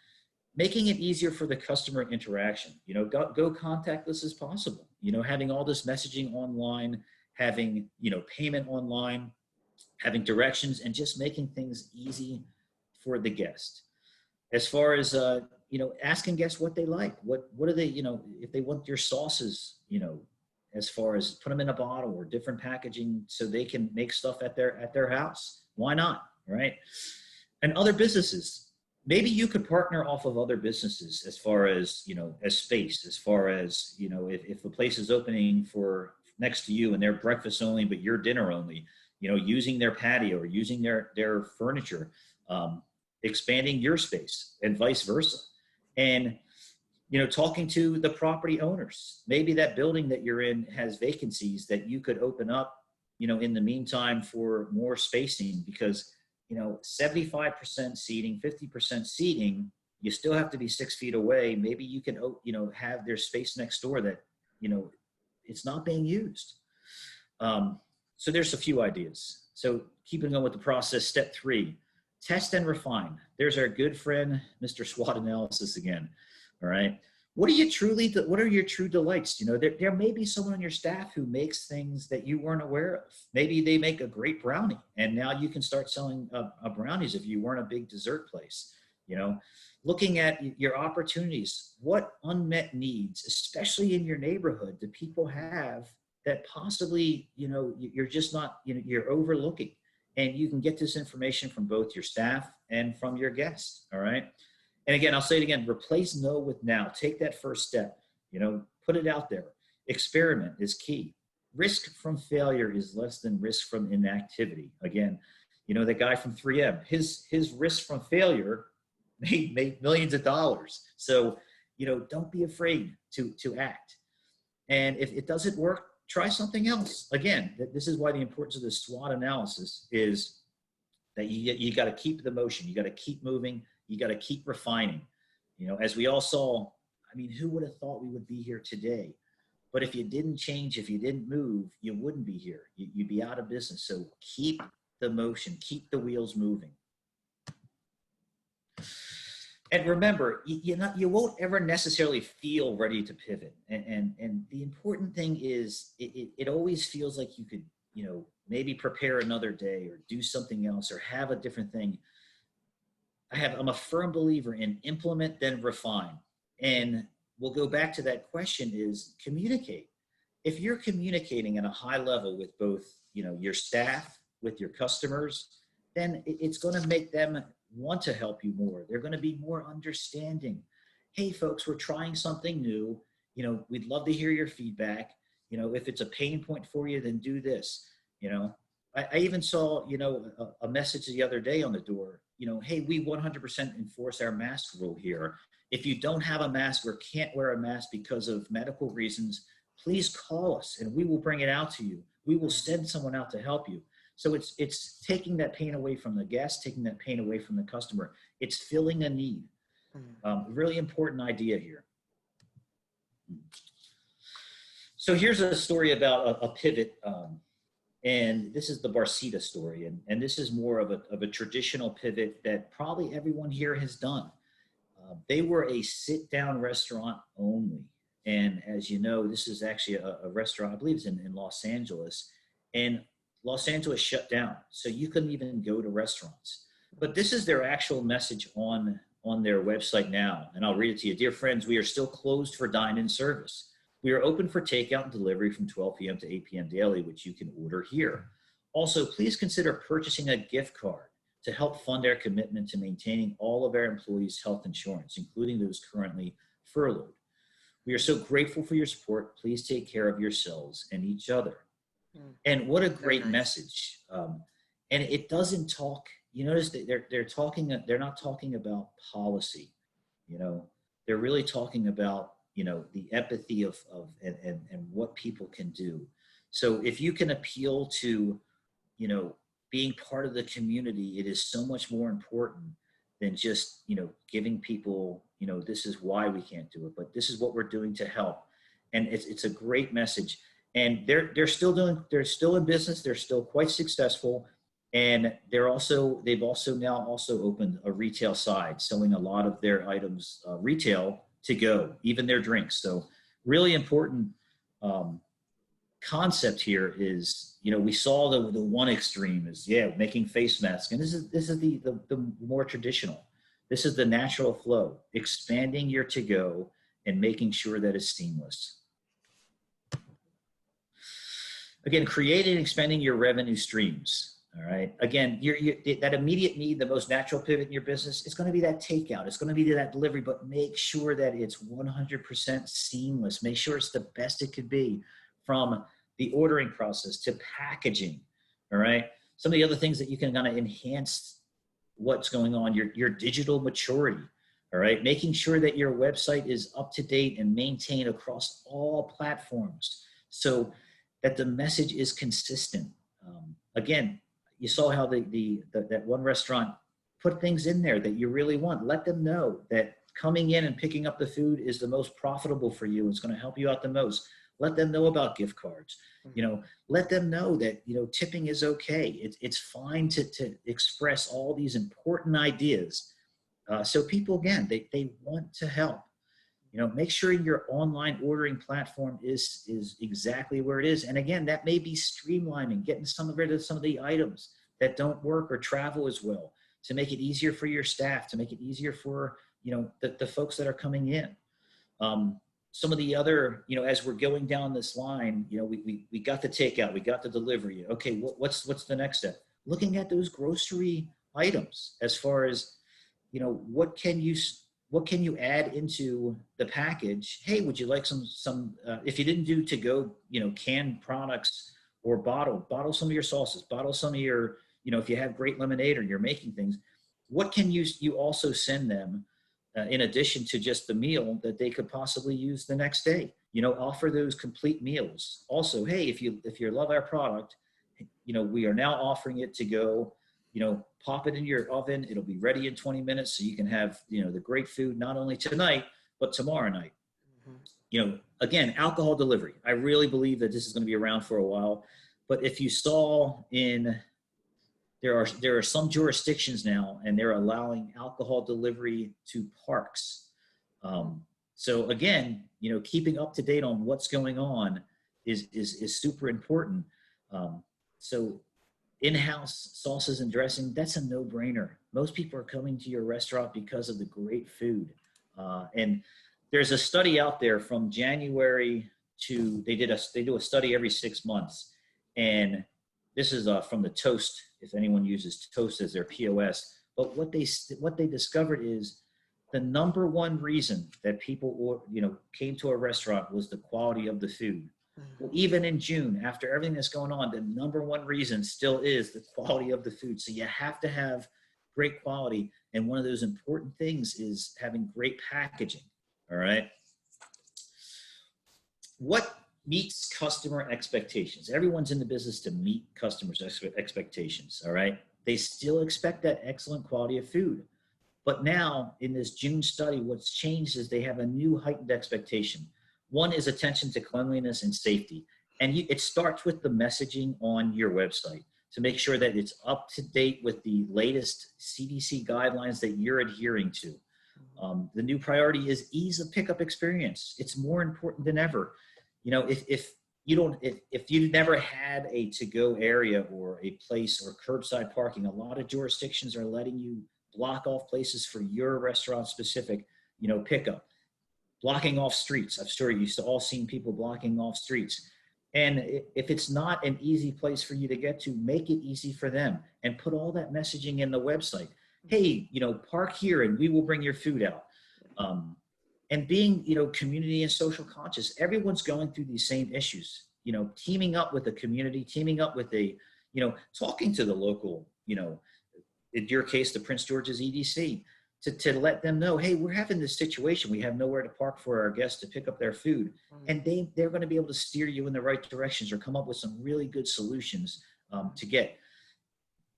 Making it easier for the customer interaction, go contactless as possible, having all this messaging online, having, payment online, having directions, and just making things easy for the guest. As far as, asking guests what they like, what do they, if they want your sauces, as far as put them in a bottle or different packaging so they can make stuff at their house. Why not? Right. And other businesses, maybe you could partner off of other businesses as far as, as space, as far as, if a place is opening for next to you and they're breakfast only, but you're dinner only, using their patio or using their furniture, expanding your space and vice versa. And, talking to the property owners, maybe that building that you're in has vacancies that you could open up, in the meantime for more spacing, because 75% seating, 50% seating, you still have to be 6 feet away. Maybe you can, have their space next door that, it's not being used. So there's a few ideas. So keeping on with the process, step 3, test and refine. There's our good friend, Mr. SWOT analysis again. All right. What are your true delights? There may be someone on your staff who makes things that you weren't aware of. Maybe they make a great brownie, and now you can start selling brownies if you weren't a big dessert place. Looking at your opportunities, what unmet needs, especially in your neighborhood, do people have that possibly, you're just not, you're overlooking, and you can get this information from both your staff and from your guests. All right. And again, I'll say it again, replace no with now. Take that first step, put it out there. Experiment is key. Risk from failure is less than risk from inactivity. Again, the guy from 3M, his risk from failure made millions of dollars. So, don't be afraid to act. And if it doesn't work, try something else. Again, this is why the importance of the SWOT analysis is that you got to keep the motion. You got to keep moving. You got to keep refining. As we all saw, who would have thought we would be here today? But if you didn't change, if you didn't move, you wouldn't be here. You'd be out of business. So keep the motion, keep the wheels moving. And remember, you won't ever necessarily feel ready to pivot. And the important thing is it always feels like you could, maybe prepare another day or do something else or have a different thing. I'm a firm believer in implement, then refine. And we'll go back to that question is communicate. If you're communicating at a high level with both, your staff, with your customers, then it's going to make them want to help you more. They're going to be more understanding. Hey folks, we're trying something new. We'd love to hear your feedback. If it's a pain point for you, then do this. I even saw, a message the other day on the door, hey, we 100% enforce our mask rule here. If you don't have a mask or can't wear a mask because of medical reasons, please call us and we will bring it out to you. We will send someone out to help you. So it's taking that pain away from the guest, taking that pain away from the customer. It's filling a need. Really important idea here. So here's a story about a pivot. And this is the Barcita story. And this is more of a traditional pivot that probably everyone here has done. They were a sit-down restaurant only. And as you know, this is actually a restaurant, I believe it's in Los Angeles. And Los Angeles shut down. So you couldn't even go to restaurants. But this is their actual message on on their website now, and I'll read it to you. Dear friends, we are still closed for dine-in service. We are open for takeout and delivery from 12 p.m. to 8 p.m. daily, which you can order here. Also, please consider purchasing a gift card to help fund our commitment to maintaining all of our employees' health insurance, including those currently furloughed. We are so grateful for your support. Please take care of yourselves and each other. And what a great message. And it doesn't talk, you notice that they're not talking about policy, they're really talking about, the empathy of and what people can do. So if you can appeal to, being part of the community, it is so much more important than just, giving people, this is why we can't do it, but this is what we're doing to help. And it's a great message. And they're still in business. They're still quite successful. And they've also now opened a retail side, selling a lot of their items retail to go, even their drinks. So really important concept here is, we saw the one extreme is, making face masks. And this is the more traditional. This is the natural flow, expanding your to-go and making sure that it's seamless. Again, creating and expanding your revenue streams. All right. Again, that immediate need, the most natural pivot in your business, it's going to be that takeout. It's going to be that delivery, but make sure that it's 100% seamless. Make sure it's the best it could be, from the ordering process to packaging. All right. Some of the other things that you can kind of enhance what's going on, your digital maturity. All right. Making sure that your website is up to date and maintained across all platforms, so that the message is consistent. Again, you saw how that one restaurant put things in there that you really want. Let them know that coming in and picking up the food is the most profitable for you. It's going to help you out the most. Let them know about gift cards. Let them know that, tipping is okay. It's fine to express all these important ideas. So people, again, they want to help. Make sure your online ordering platform is exactly where it is. And again, that may be streamlining, getting rid of some of the items that don't work or travel as well, to make it easier for your staff, to make it easier for, the folks that are coming in. Some of the other, as we're going down this line, we got the takeout, we got the delivery. Okay, what's the next step? Looking at those grocery items as far as, what can you add into the package? Hey, would you like some if you didn't do to go, canned products, or bottle some of your sauces, bottle some of your, if you have great lemonade or you're making things, what can you also send them in addition to just the meal that they could possibly use the next day? Offer those complete meals. Also, hey, if you love our product, we are now offering it to go. Pop it in your oven. It'll be ready in 20 minutes, so you can have, the great food not only tonight, but tomorrow night. Mm-hmm. Again, alcohol delivery. I really believe that this is going to be around for a while. But if you saw there are some jurisdictions now, and they're allowing alcohol delivery to parks. So again, keeping up to date on what's going on is super important. So in-house sauces and dressing, that's a no-brainer. Most people are coming to your restaurant because of the great food. And there's a study out there from January to, they do a study every 6 months. And this is from the Toast, if anyone uses Toast as their POS. But what they discovered is the number one reason that people came to a restaurant was the quality of the food. Well, even in June, after everything that's going on, the number one reason still is the quality of the food. So you have to have great quality. And one of those important things is having great packaging. All right. What meets customer expectations? Everyone's in the business to meet customers' expectations. All right. They still expect that excellent quality of food. But now in this June study, what's changed is they have a new heightened expectation. One is attention to cleanliness and safety. And it starts with the messaging on your website to make sure that it's up to date with the latest CDC guidelines that you're adhering to. The new priority is ease of pickup experience. It's more important than ever. If you never had a to-go area or a place or curbside parking, a lot of jurisdictions are letting you block off places for your restaurant specific, pickup, blocking off streets. I'm sure you used to all seen people blocking off streets. And if it's not an easy place for you to get to, make it easy for them and put all that messaging in the website. Hey, park here and we will bring your food out. And being, community and social conscious, everyone's going through these same issues, teaming up with the community, teaming up with talking to the local, in your case, the Prince George's EDC, to let them know, hey, we're having this situation. We have nowhere to park for our guests to pick up their food. And they're going to be able to steer you in the right directions or come up with some really good solutions to get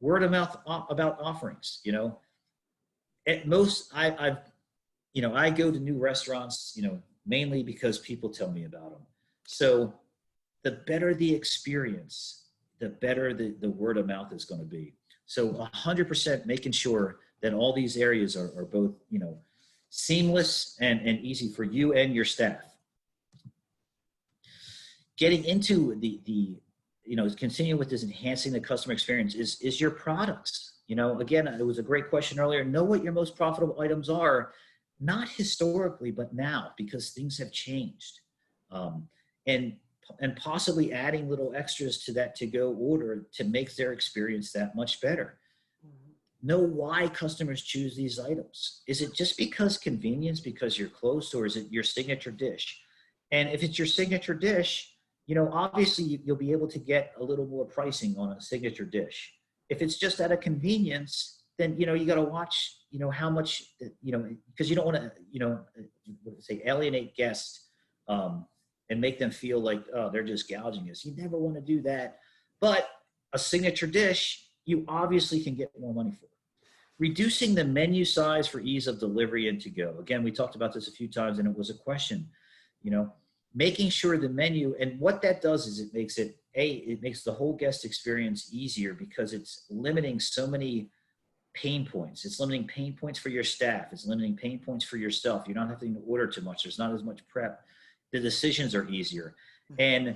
word of mouth about offerings. At most, I go to new restaurants, mainly because people tell me about them. So the better the experience, the better the word of mouth is going to be. So 100% making sure that all these areas are both, seamless and easy for you and your staff. Getting into the continue with this enhancing the customer experience is your products. Again, it was a great question earlier. Know what your most profitable items are, not historically, but now, because things have changed. And possibly adding little extras to that to-go order to make their experience that much better. Know why customers choose these items. Is it just because convenience, because you're close, or is it your signature dish? And if it's your signature dish, obviously you'll be able to get a little more pricing on a signature dish. If it's just out of convenience, then, you got to watch, how much, because you don't want to, alienate guests and make them feel like, oh, they're just gouging us. You never want to do that. But a signature dish, you obviously can get more money for. Reducing the menu size for ease of delivery and to go. Again, we talked about this a few times and it was a question, making sure the menu, and what that does is it makes the whole guest experience easier because it's limiting so many pain points. It's limiting pain points for your staff. It's limiting pain points for yourself. You're not having to order too much. There's not as much prep. The decisions are easier. And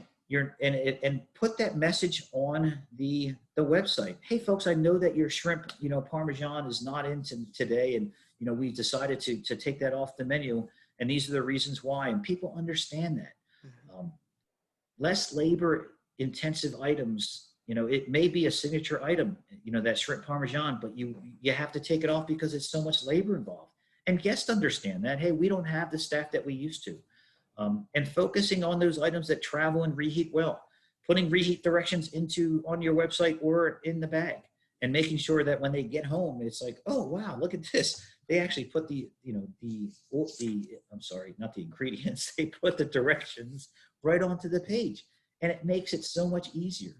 put that message on the website. Hey folks, I know that your shrimp, Parmesan is not in today. And, we've decided to take that off the menu. And these are the reasons why. And people understand that. Less labor intensive items, it may be a signature item, that shrimp Parmesan, but you have to take it off because it's so much labor involved. And guests understand that. Hey, we don't have the staff that we used to. And focusing on those items that travel and reheat well, putting reheat directions on your website or in the bag, and making sure that when they get home, it's like, oh, wow, look at this. They actually put I'm sorry, not the ingredients, they put the directions right onto the page, and it makes it so much easier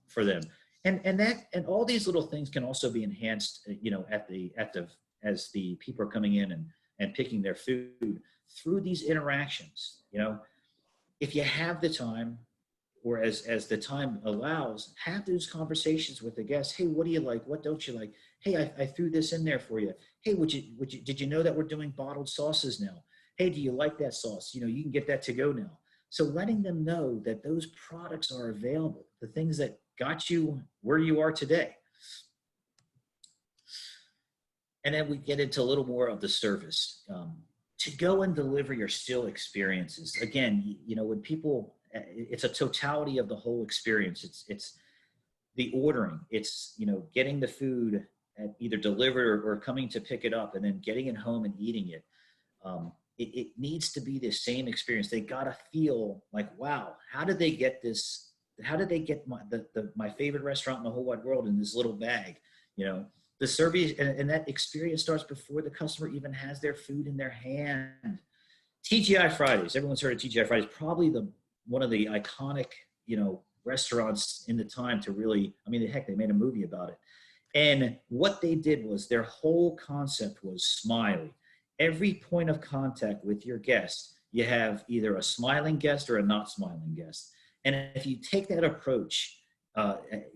for them. And all these little things can also be enhanced, as the people are coming in and picking their food through these interactions. If you have the time, or as the time allows, have those conversations with the guests. Hey, what do you like? What don't you like? Hey, I threw this in there for you. Hey, did you know that we're doing bottled sauces now? Hey, do you like that sauce? You can get that to go now. So letting them know that those products are available, the things that got you where you are today. And then we get into a little more of the service. To go and deliver your still experiences. Again, when people, it's a totality of the whole experience. It's the ordering. It's, getting the food either delivered or coming to pick it up and then getting it home and eating it. It needs to be the same experience. They got to feel like, wow, how did they get this? How did they get my favorite restaurant in the whole wide world in this little bag? The service and that experience starts before the customer even has their food in their hand. TGI Fridays, everyone's heard of TGI Fridays, probably one of the iconic, restaurants in the time to really, heck, they made a movie about it. And what they did was their whole concept was smiley. Every point of contact with your guest, you have either a smiling guest or a not smiling guest. And if you take that approach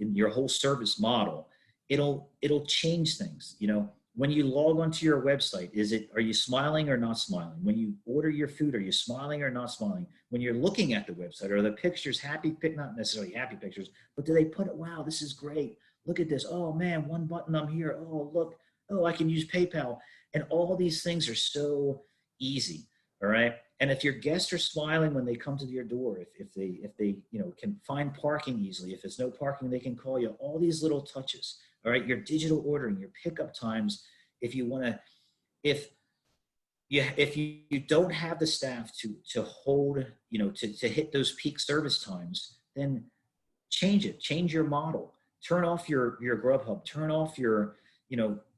in your whole service model, it'll change things. When you log onto your website, are you smiling or not smiling? When you order your food, are you smiling or not smiling? When you're looking at the website, are the pictures not necessarily happy pictures, but do they put it, wow, this is great. Look at this. Oh man, one button, I'm here. Oh, look, Oh, I can use PayPal. And all these things are so easy. All right. And if your guests are smiling when they come to your door, if they can find parking easily, if there's no parking, they can call you. All these little touches. All right. Your digital ordering, your pickup times. If you want to, if if you don't have the staff to hold, to hit those peak service times, then change your model, turn off your Grubhub, turn off your,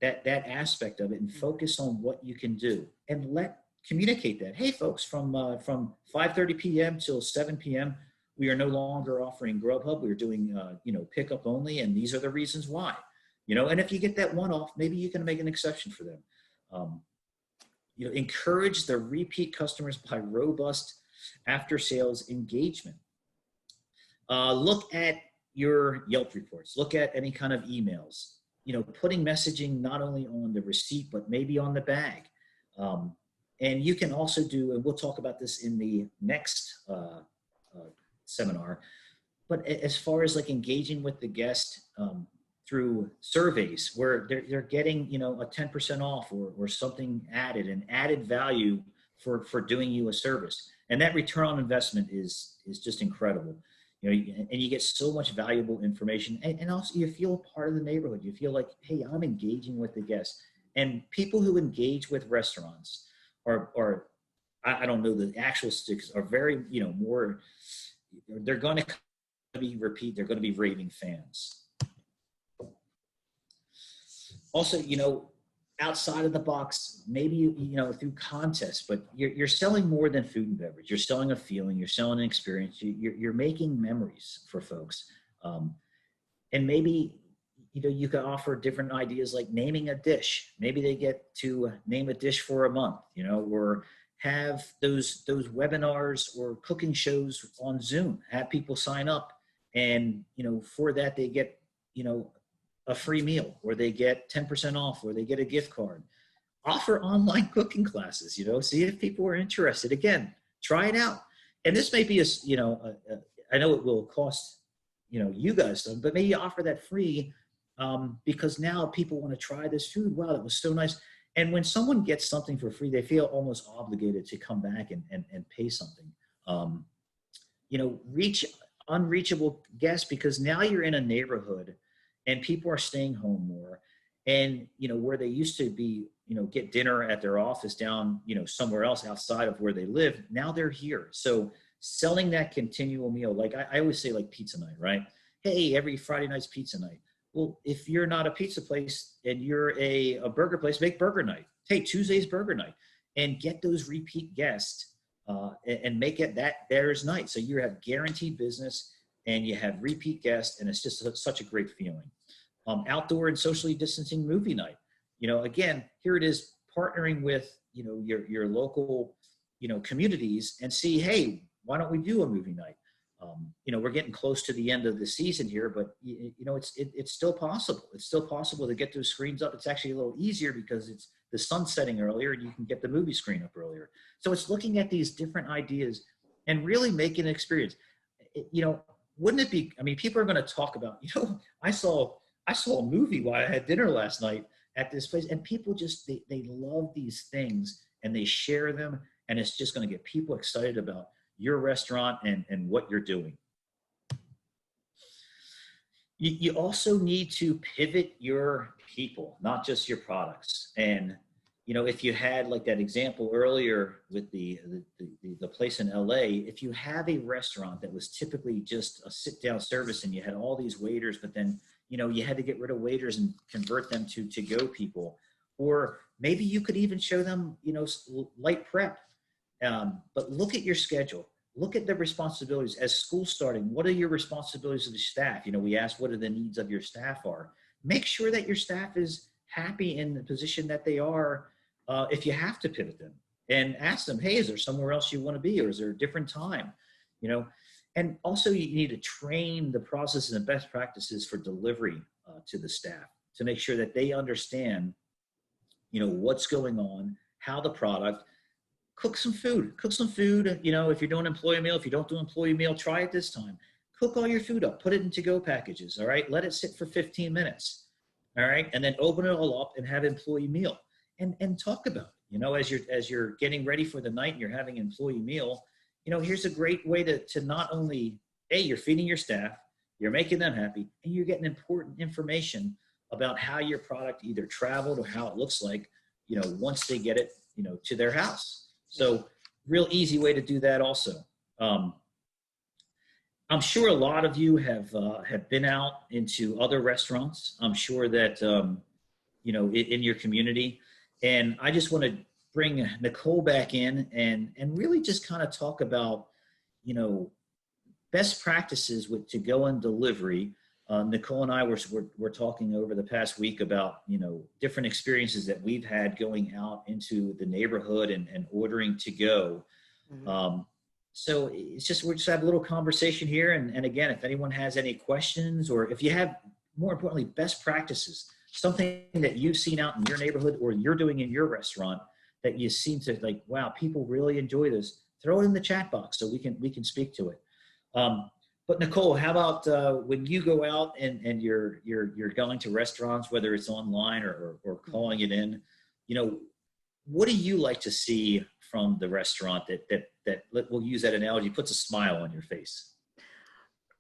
that aspect of it, and focus on what you can do, and communicate that, hey folks, from 5:30 p.m. till 7 p.m. we are no longer offering Grubhub, we're doing pickup only, and these are the reasons why. And if you get that one off, maybe you can make an exception for them. Encourage the repeat customers by robust after sales engagement. Look at your Yelp reports, look at any kind of emails, putting messaging not only on the receipt, but maybe on the bag. And you can also do, and we'll talk about this in the next seminar, but as far as like engaging with the guest through surveys where they're getting, a 10% off or something added, an added value for doing you a service. And that return on investment is just incredible. And you get so much valuable information, and also you feel a part of the neighborhood. You feel like, hey, I'm engaging with the guests. And people who engage with restaurants are I don't know the actual sticks, are very, more, they're going to they're going to be raving fans. Also, outside of the box, maybe, through contests, but you're selling more than food and beverage. You're selling a feeling, you're selling an experience, you're making memories for folks. And maybe, you can offer different ideas like naming a dish. Maybe they get to name a dish for a month, or have those webinars or cooking shows on Zoom, have people sign up, and, for that they get, a free meal, or they get 10% off, or they get a gift card. Offer online cooking classes, see if people are interested. Again, try it out. And this may be I know it will cost, you guys some, but maybe offer that free, because now people want to try this food. Wow, that was so nice. And when someone gets something for free, they feel almost obligated to come back and pay something. Reach unreachable guests, because now you're in a neighborhood and people are staying home more. And, where they used to be, get dinner at their office down, somewhere else outside of where they live, now they're here. So selling that continual meal, like I always say, like pizza night, right? Hey, every Friday night's pizza night. Well, if you're not a pizza place and you're a burger place, make burger night. Hey, Tuesday's burger night, and get those repeat guests and make it theirs night. So you have guaranteed business and you have repeat guests, and it's just such a great feeling. Outdoor and socially distancing movie night. Again, here it is, partnering with, your local, communities, and see, hey, why don't we do a movie night? We're getting close to the end of the season here, but it's still possible. It's still possible to get those screens up. It's actually a little easier because it's the sun setting earlier and you can get the movie screen up earlier. So it's looking at these different ideas and really making an experience. Wouldn't it be, people are going to talk about, I saw a movie while I had dinner last night at this place, and people just, they love these things and they share them, and it's just going to get people excited about your restaurant and what you're doing. You also need to pivot your people, not just your products. And, if you had like that example earlier with the place in LA, if you have a restaurant that was typically just a sit down service and you had all these waiters, but then, you had to get rid of waiters and convert them to go people, or maybe you could even show them, light prep. But look at your schedule. Look at the responsibilities as school's starting. What are your responsibilities of the staff? We asked what are the needs of your staff are. Make sure that your staff is happy in the position that they are. If you have to pivot them, and ask them, hey, is there somewhere else you want to be? Or is there a different time? And also you need to train the processes and best practices for delivery to the staff to make sure that they understand, what's going on, how the product. Cook some food, if you're doing employee meal, if you don't do employee meal, try it this time. Cook all your food up, put it in to-go packages, all right? Let it sit for 15 minutes. All right. And then open it all up and have employee meal and talk about it. As you're getting ready for the night and you're having an employee meal, here's a great way to not only, you're feeding your staff, you're making them happy, and you're getting important information about how your product either traveled or how it looks like, once they get it, to their house. So real easy way to do that also. I'm sure a lot of you have been out into other restaurants. I'm sure that in your community, and I just want to bring Nicole back in and really just kind of talk about best practices to go on delivery. Nicole and I were talking over the past week about different experiences that we've had going out into the neighborhood and ordering to go. Mhm. So we're just have a little conversation here. And again, if anyone has any questions or if you have, more importantly, best practices, something that you've seen out in your neighborhood or you're doing in your restaurant that you seem to like, wow, people really enjoy this, throw it in the chat box so we can speak to it. But Nicole, how about when you go out and you're going to restaurants, whether it's online or calling it in, what do you like to see from the restaurant that we'll use that analogy, puts a smile on your face?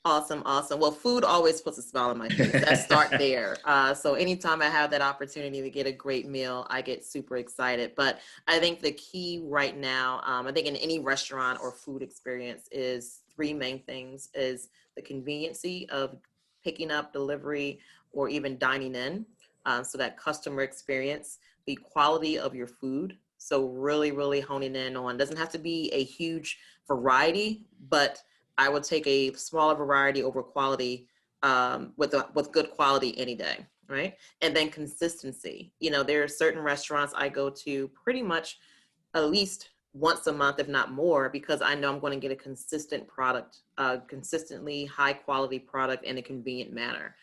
Awesome, awesome. Well, food always puts a smile on my face. Let's start there. So anytime I have that opportunity to get a great meal, I get super excited. But I think the key right now, I think in any restaurant or food experience is three main things: is the conveniency of picking up, delivery, or even dining in. So that customer experience, the quality of your food. So really, really honing in on, doesn't have to be a huge variety, but I would take a smaller variety over quality, with good quality any day, right? And then consistency. There are certain restaurants I go to pretty much at least once a month, if not more, because I know I'm going to get a consistent product, consistently high quality product in a convenient manner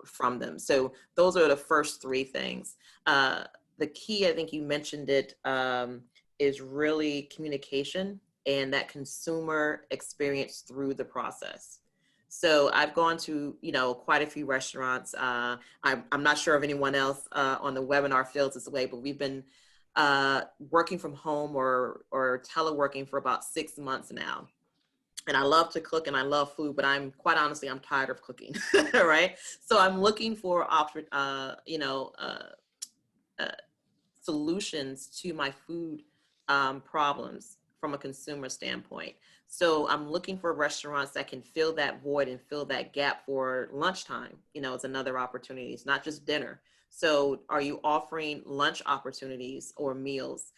from them. So those are the first three things. The key, I think you mentioned it, is really communication and that consumer experience through the process. So I've gone to, quite a few restaurants. I'm not sure if anyone else on the webinar feels this way, but we've been working from home or teleworking for about 6 months now. And I love to cook and I love food, but I'm quite honestly, I'm tired of cooking, right? So I'm looking for uh, solutions to my food problems from a consumer standpoint. So I'm looking for restaurants that can fill that void and fill that gap for lunchtime. It's another opportunity. It's not just dinner. So are you offering lunch opportunities or meals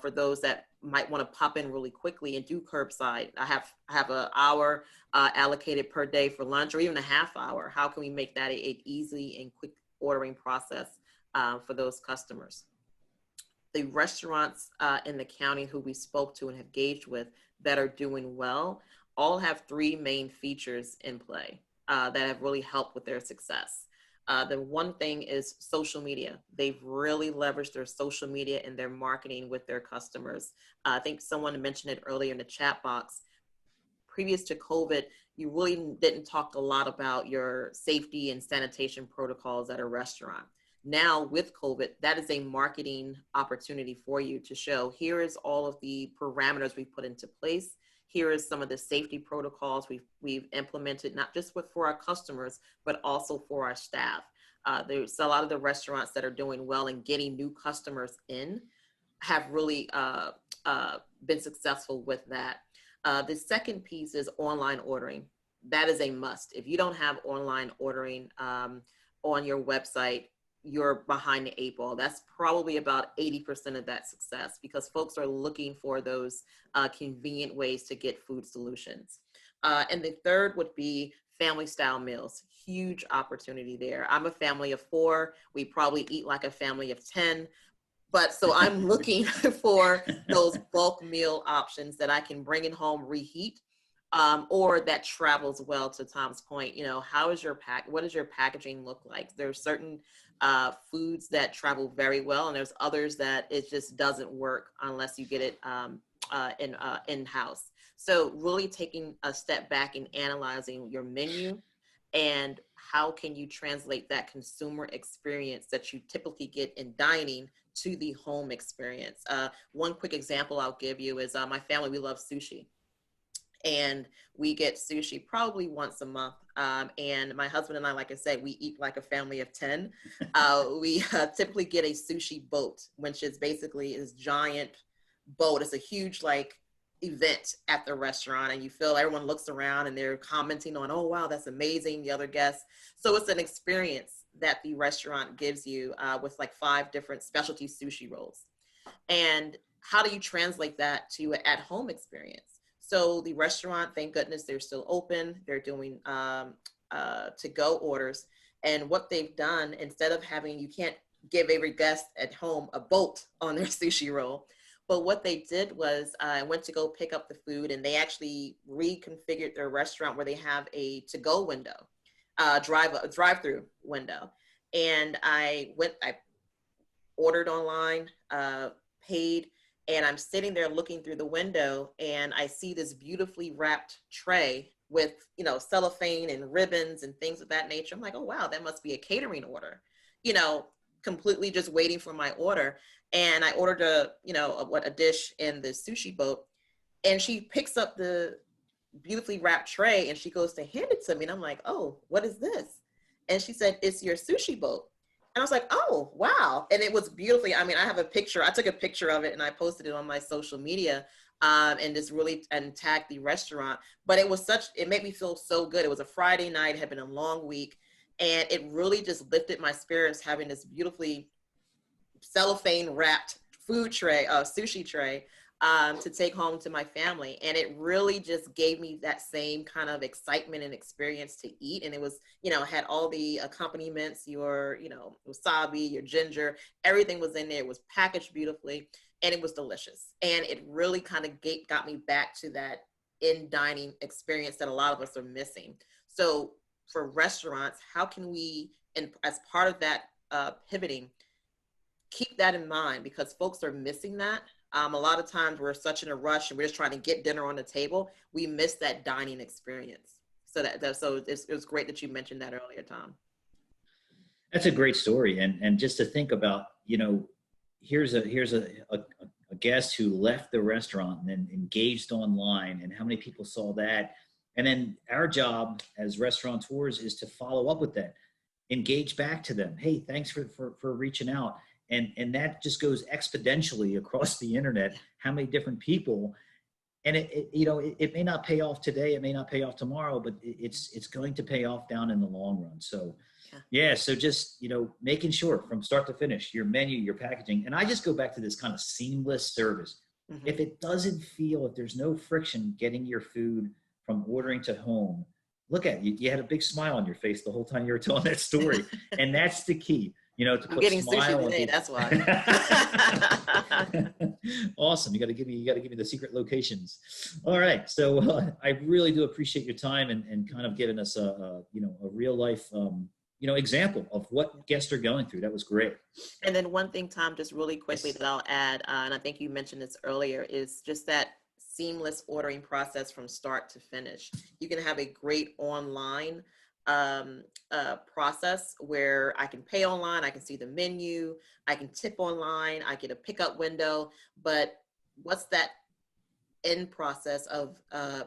for those that might want to pop in really quickly and do curbside? I have an hour allocated per day for lunch, or even a half hour. How can we make that a easy and quick ordering process for those customers? The restaurants in the county who we spoke to and have engaged with that are doing well all have three main features in play that have really helped with their success. The one thing is social media. They've really leveraged their social media and their marketing with their customers. I think someone mentioned it earlier in the chat box. Previous to COVID, you really didn't talk a lot about your safety and sanitation protocols at a restaurant. Now with COVID, that is a marketing opportunity for you to show, here is all of the parameters we've put into place. Here is some of the safety protocols we've implemented, not just for our customers, but also for our staff. There's a lot of the restaurants that are doing well and getting new customers in have really been successful with that. The second piece is online ordering. That is a must. If you don't have online ordering on your website, you're behind the eight ball. That's probably about 80% of that success, because folks are looking for those convenient ways to get food solutions. And the third would be family style meals. Huge opportunity there. I'm a family of 4. We probably eat like a family of 10. But so I'm looking for those bulk meal options that I can bring it home, reheat, or that travels well. To Tom's point, how is what does your packaging look like? There's certain foods that travel very well, and there's others that it just doesn't work unless you get it in-house. So really taking a step back and analyzing your menu and how can you translate that consumer experience that you typically get in dining to the home experience. One quick example I'll give you is my family, we love sushi, and we get sushi probably once a month. And my husband and I, like I said, we eat like a family of 10. We typically get a sushi boat, which is basically this giant boat. It's a huge like event at the restaurant, and you feel everyone looks around and they're commenting on, oh wow, that's amazing, the other guests. So it's an experience that the restaurant gives you with like 5 different specialty sushi rolls. And how do you translate that to an at-home experience? So the restaurant, thank goodness, they're still open. They're doing to-go orders. And what they've done, instead of having, you can't give every guest at home a boat on their sushi roll. But what they did was I went to go pick up the food, and they actually reconfigured their restaurant where they have a to-go window, drive-through window. And I ordered online, paid, and I'm sitting there looking through the window, and I see this beautifully wrapped tray with, cellophane and ribbons and things of that nature. I'm like, oh wow, that must be a catering order, completely just waiting for my order. And I ordered a dish in the sushi boat, and she picks up the beautifully wrapped tray and she goes to hand it to me. And I'm like, oh, what is this? And she said, it's your sushi boat. And I was like, oh, wow. And it was beautifully, I have a picture. I took a picture of it and I posted it on my social media and just really and tagged the restaurant. But it made me feel so good. It was a Friday night, it had been a long week. And it really just lifted my spirits having this beautifully cellophane wrapped food tray, sushi tray, to take home to my family. And it really just gave me that same kind of excitement and experience to eat. And it was, had all the accompaniments, your, wasabi, your ginger, everything was in there. It was packaged beautifully and it was delicious. And it really kind of got me back to that in dining experience that a lot of us are missing. So for restaurants, how can we, and as part of that pivoting, keep that in mind, because folks are missing that. A lot of times we're such in a rush and we're just trying to get dinner on the table. We miss that dining experience. So it was great that you mentioned that earlier, Tom. That's a great story. And just to think about, here's a guest who left the restaurant and then engaged online, and how many people saw that. And then our job as restaurateurs is to follow up with that, engage back to them. Hey, thanks for reaching out. And that just goes exponentially across the internet, how many different people, and it may not pay off today, it may not pay off tomorrow, but it's going to pay off down in the long run. So yeah, so just, making sure from start to finish, your menu, your packaging, and I just go back to this kind of seamless service. Mm-hmm. If there's no friction getting your food from ordering to home, look at you, you had a big smile on your face the whole time you were telling that story. And that's the key. To I'm put getting smile sushi today. That's why. Awesome. You got to give me the secret locations. All right. So I really do appreciate your time and kind of giving us a real life, example of what guests are going through. That was great. And then one thing, Tom, just really quickly that I'll add, and I think you mentioned this earlier, is just that seamless ordering process from start to finish. You can have a great online process where I can pay online, I can see the menu, I can tip online, I get a pickup window, but what's that end process of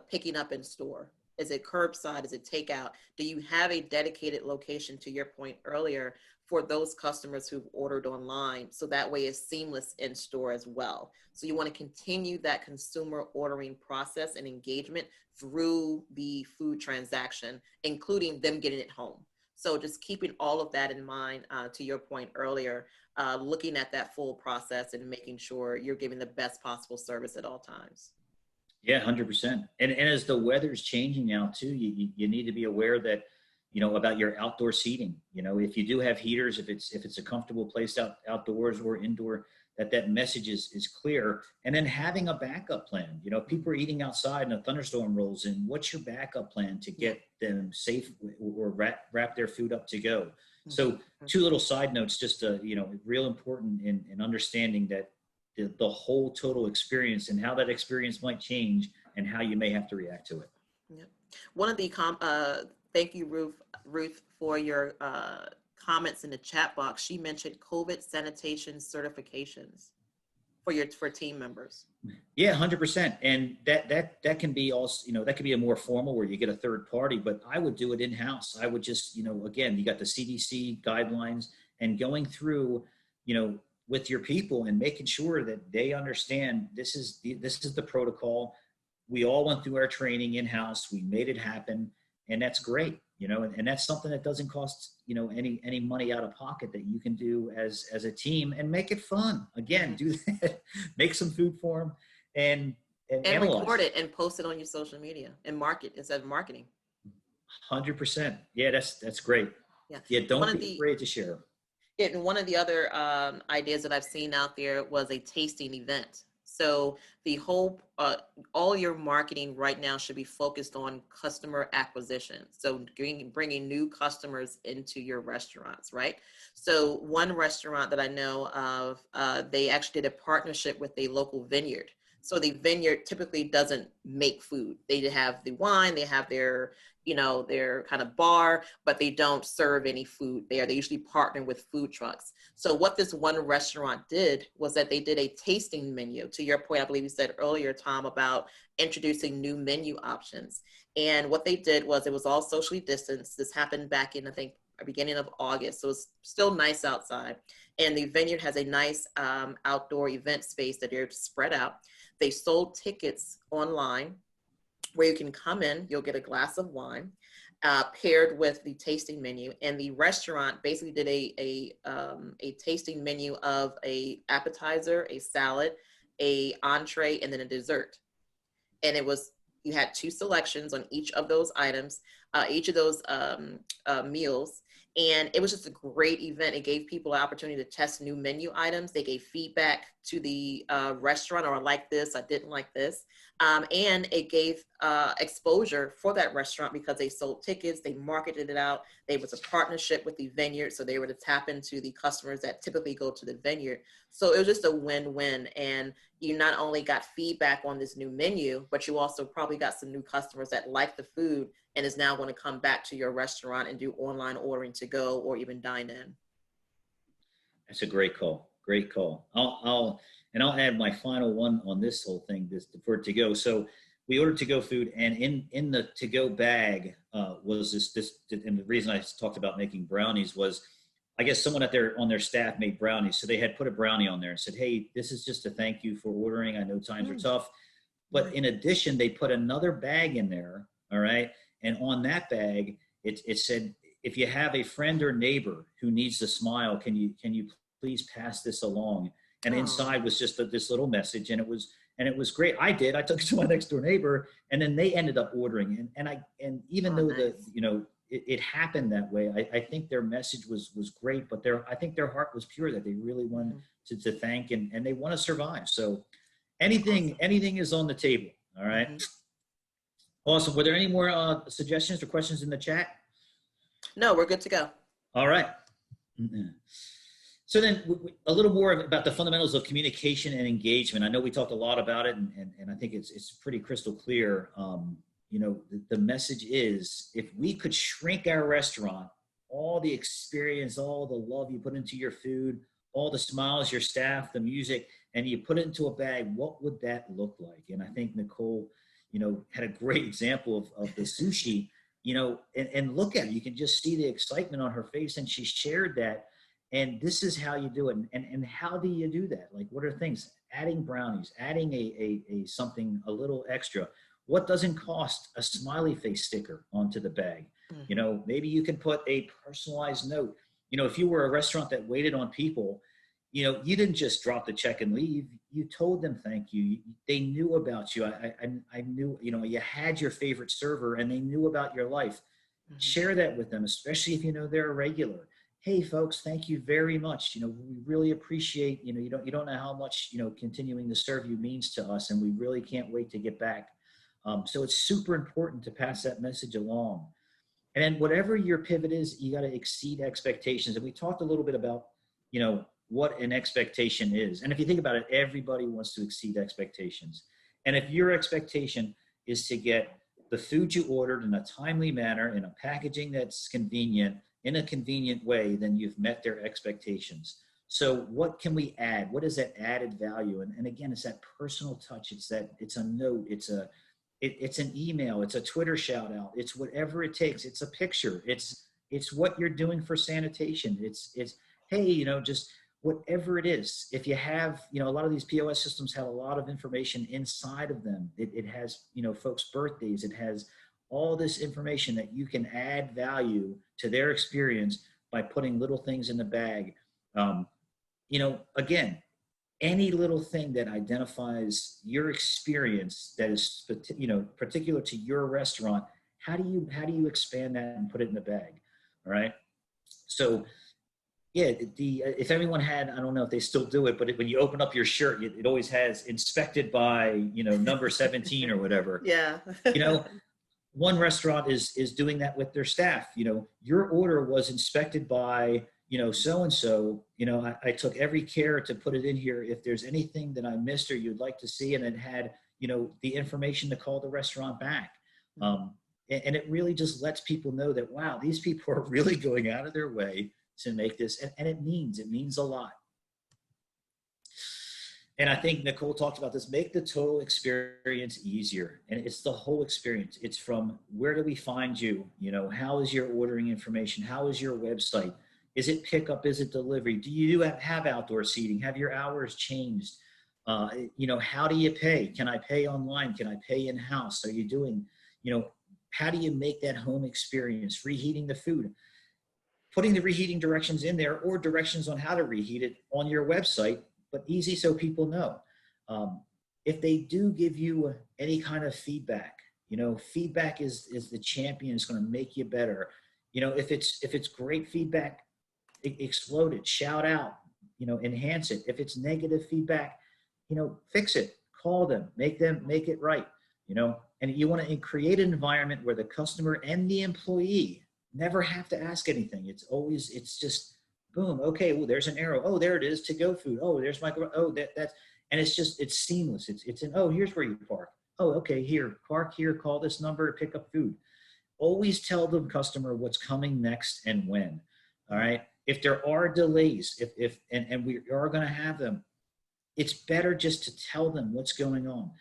picking up in store? Is it curbside? Is it takeout? Do you have a dedicated location, to your point earlier, for those customers who've ordered online? So that way it's seamless in store as well. So you want to continue that consumer ordering process and engagement through the food transaction, including them getting it home. So just keeping all of that in mind, to your point earlier, looking at that full process and making sure you're giving the best possible service at all times. Yeah, 100%. And as the weather's changing now too, you need to be aware that, about your outdoor seating. If you do have heaters, if it's a comfortable place outdoors or indoor, that message is clear. And then having a backup plan. People are eating outside and a thunderstorm rolls in. What's your backup plan to get them safe or wrap their food up to go? So 2 little side notes, just real important in understanding that the whole total experience and how that experience might change and how you may have to react to it. Yeah. One of the Thank you, Ruth, for your comments in the chat box. She mentioned COVID sanitation certifications for team members. Yeah, 100%. And that can be also, that can be a more formal where you get a third party, but I would do it in house. I would just, again, you got the CDC guidelines and going through, with your people and making sure that they understand this is the protocol. We all went through our training in house. We made it happen, and that's great. And that's something that doesn't cost any money out of pocket that you can do as a team and make it fun. Again, do that. Make some food for them and analyze. Record it and post it on your social media and market instead of marketing. 100%. Yeah, that's great. Yeah, don't be afraid to share. And one of the other ideas that I've seen out there was a tasting event. So the whole, all your marketing right now should be focused on customer acquisition. So bringing new customers into your restaurants, right? So one restaurant that I know of, they actually did a partnership with a local vineyard. So the vineyard typically doesn't make food. They have the wine, they have their kind of bar, but they don't serve any food there. They usually partner with food trucks. So what this one restaurant did was that they did a tasting menu. To your point, I believe you said earlier, Tom, about introducing new menu options. And what they did was it was all socially distanced. This happened back in, I think, beginning of August. So it's still nice outside. And the vineyard has a nice outdoor event space that they're spread out. They sold tickets online where you can come in, you'll get a glass of wine paired with the tasting menu. And the restaurant basically did a tasting menu of a appetizer, a salad, a entree, and then a dessert. And you had two selections on each of those items, each of those meals. And it was just a great event. It gave people an opportunity to test new menu items. They gave feedback to the restaurant, or I like this, I didn't like this. And it gave exposure for that restaurant because they sold tickets, they marketed it out. There was a partnership with the vineyard, so they were to tap into the customers that typically go to the vineyard. So it was just a win-win. And you not only got feedback on this new menu, but you also probably got some new customers that like the food and is now going to come back to your restaurant and do online ordering to go or even dine in. That's a great call. Great call. I'll add my final one on this whole thing for to go. So we ordered to go food, and in the to go bag was this. And the reason I talked about making brownies was, I guess someone on their staff made brownies, so they had put a brownie on there and said, "Hey, this is just a thank you for ordering. I know times are tough." But in addition, they put another bag in there. All right. And on that bag, it said, if you have a friend or neighbor who needs a smile, can you please pass this along? And inside was just this little message, and it was great. I took it to my next door neighbor, and then they ended up ordering. And even though it happened that way, I think their message was great, but I think their heart was pure, that they really wanted to thank and they want to survive. So anything is on the table. All right. Awesome. Were there any more suggestions or questions in the chat? No, we're good to go. All right. So then a little more about the fundamentals of communication and engagement. I know we talked a lot about it, and I think it's pretty crystal clear. The message is, if we could shrink our restaurant, all the experience, all the love you put into your food, all the smiles, your staff, the music, and you put it into a bag, what would that look like? And I think Nicole, had a great example of the sushi, and look at it. You can just see the excitement on her face, and she shared that. And this is how you do it. And how do you do that? Like, what are things? Adding brownies, adding a something a little extra. What doesn't cost? A smiley face sticker onto the bag. Maybe you can put a personalized note. If you were a restaurant that waited on people, you didn't just drop the check and leave. You told them thank you. They knew about you. I knew, you had your favorite server, and they knew about your life. Share that with them, especially if they're a regular. Hey folks, thank you very much. We really appreciate, you don't know how much, continuing to serve you means to us, and we really can't wait to get back. So it's super important to pass that message along. And then whatever your pivot is, you got to exceed expectations. And we talked a little bit about, what an expectation is. And if you think about it, everybody wants to exceed expectations. And if your expectation is to get the food you ordered in a timely manner, in a packaging that's convenient, in a convenient way, then you've met their expectations. So what can we add? What is that added value? And again, it's that personal touch. It's a note. It's an email. It's a Twitter shout out. It's whatever it takes. It's a picture. It's what you're doing for sanitation. It's hey, just whatever it is. If you have, a lot of these POS systems have a lot of information inside of them. It has, folks' birthdays. It has all this information that you can add value to their experience by putting little things in the bag. Again, any little thing that identifies your experience that is, particular to your restaurant, how do you expand that and put it in the bag? All right. So yeah, if everyone had, I don't know if they still do it, but when you open up your shirt, it always has inspected by, number 17 or whatever. Yeah. One restaurant is doing that with their staff. Your order was inspected by, so-and-so. I took every care to put it in here. If there's anything that I missed or you'd like to see, and it had, the information to call the restaurant back. And it really just lets people know that, wow, these people are really going out of their way to make this, and it means a lot. And I think Nicole talked about this, make the total experience easier. And it's the whole experience. It's from where do we find you? How is your ordering information? How is your website? Is it pickup? Is it delivery? Do you have outdoor seating? Have your hours changed? How do you pay? Can I pay online? Can I pay in-house? Are you doing, how do you make that home experience? Reheating the food. Putting the reheating directions in there, or directions on how to reheat it on your website, but easy so people know. If they do give you any kind of feedback, feedback is the champion. It's going to make you better. If it's great feedback, explode it, shout out, enhance it. If it's negative feedback, fix it, call them, make it right, and you want to create an environment where the customer and the employee never have to ask anything. It's just boom. Okay. Well, there's an arrow. Oh, there it is. To go food. Oh, there's my, oh, that's, and it's seamless. It's oh, here's where you park. Oh, okay. Here, park here, call this number, pick up food. Always tell the customer what's coming next and when. All right. If there are delays, and we are going to have them, it's better just to tell them what's going on.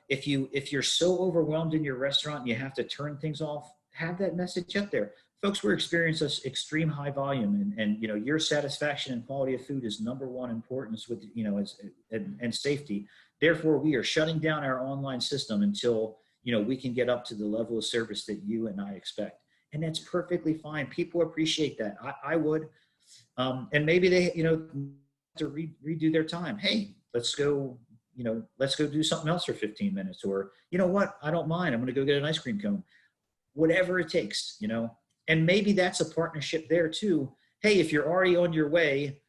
If you're so overwhelmed in your restaurant, and you have to turn things off, have that message up there. Folks, we're experiencing extreme high volume, and your satisfaction and quality of food is number one importance with, and safety. Therefore, we are shutting down our online system until, we can get up to the level of service that you and I expect. And that's perfectly fine. People appreciate that. I would. And maybe they, to redo their time. Hey, let's go do something else for 15 minutes. Or, you know what? I don't mind. I'm going to go get an ice cream cone. Whatever it takes, and maybe that's a partnership there too. Hey, if you're already on your way,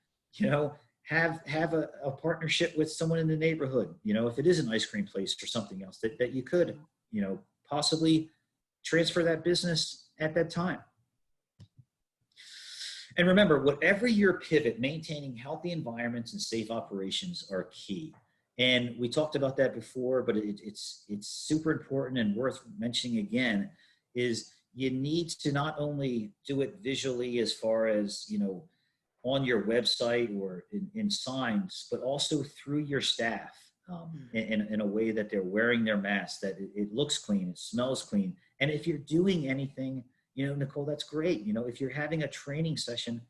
have a partnership with someone in the neighborhood, if it is an ice cream place or something else that you could, possibly transfer that business at that time. And remember, whatever your pivot, maintaining healthy environments and safe operations are key. And we talked about that before, but it's super important and worth mentioning again, is you need to not only do it visually as far as, on your website or in signs, but also through your staff in a way that they're wearing their masks, that it looks clean, it smells clean. And if you're doing anything, Nicole, that's great. If you're having a training session,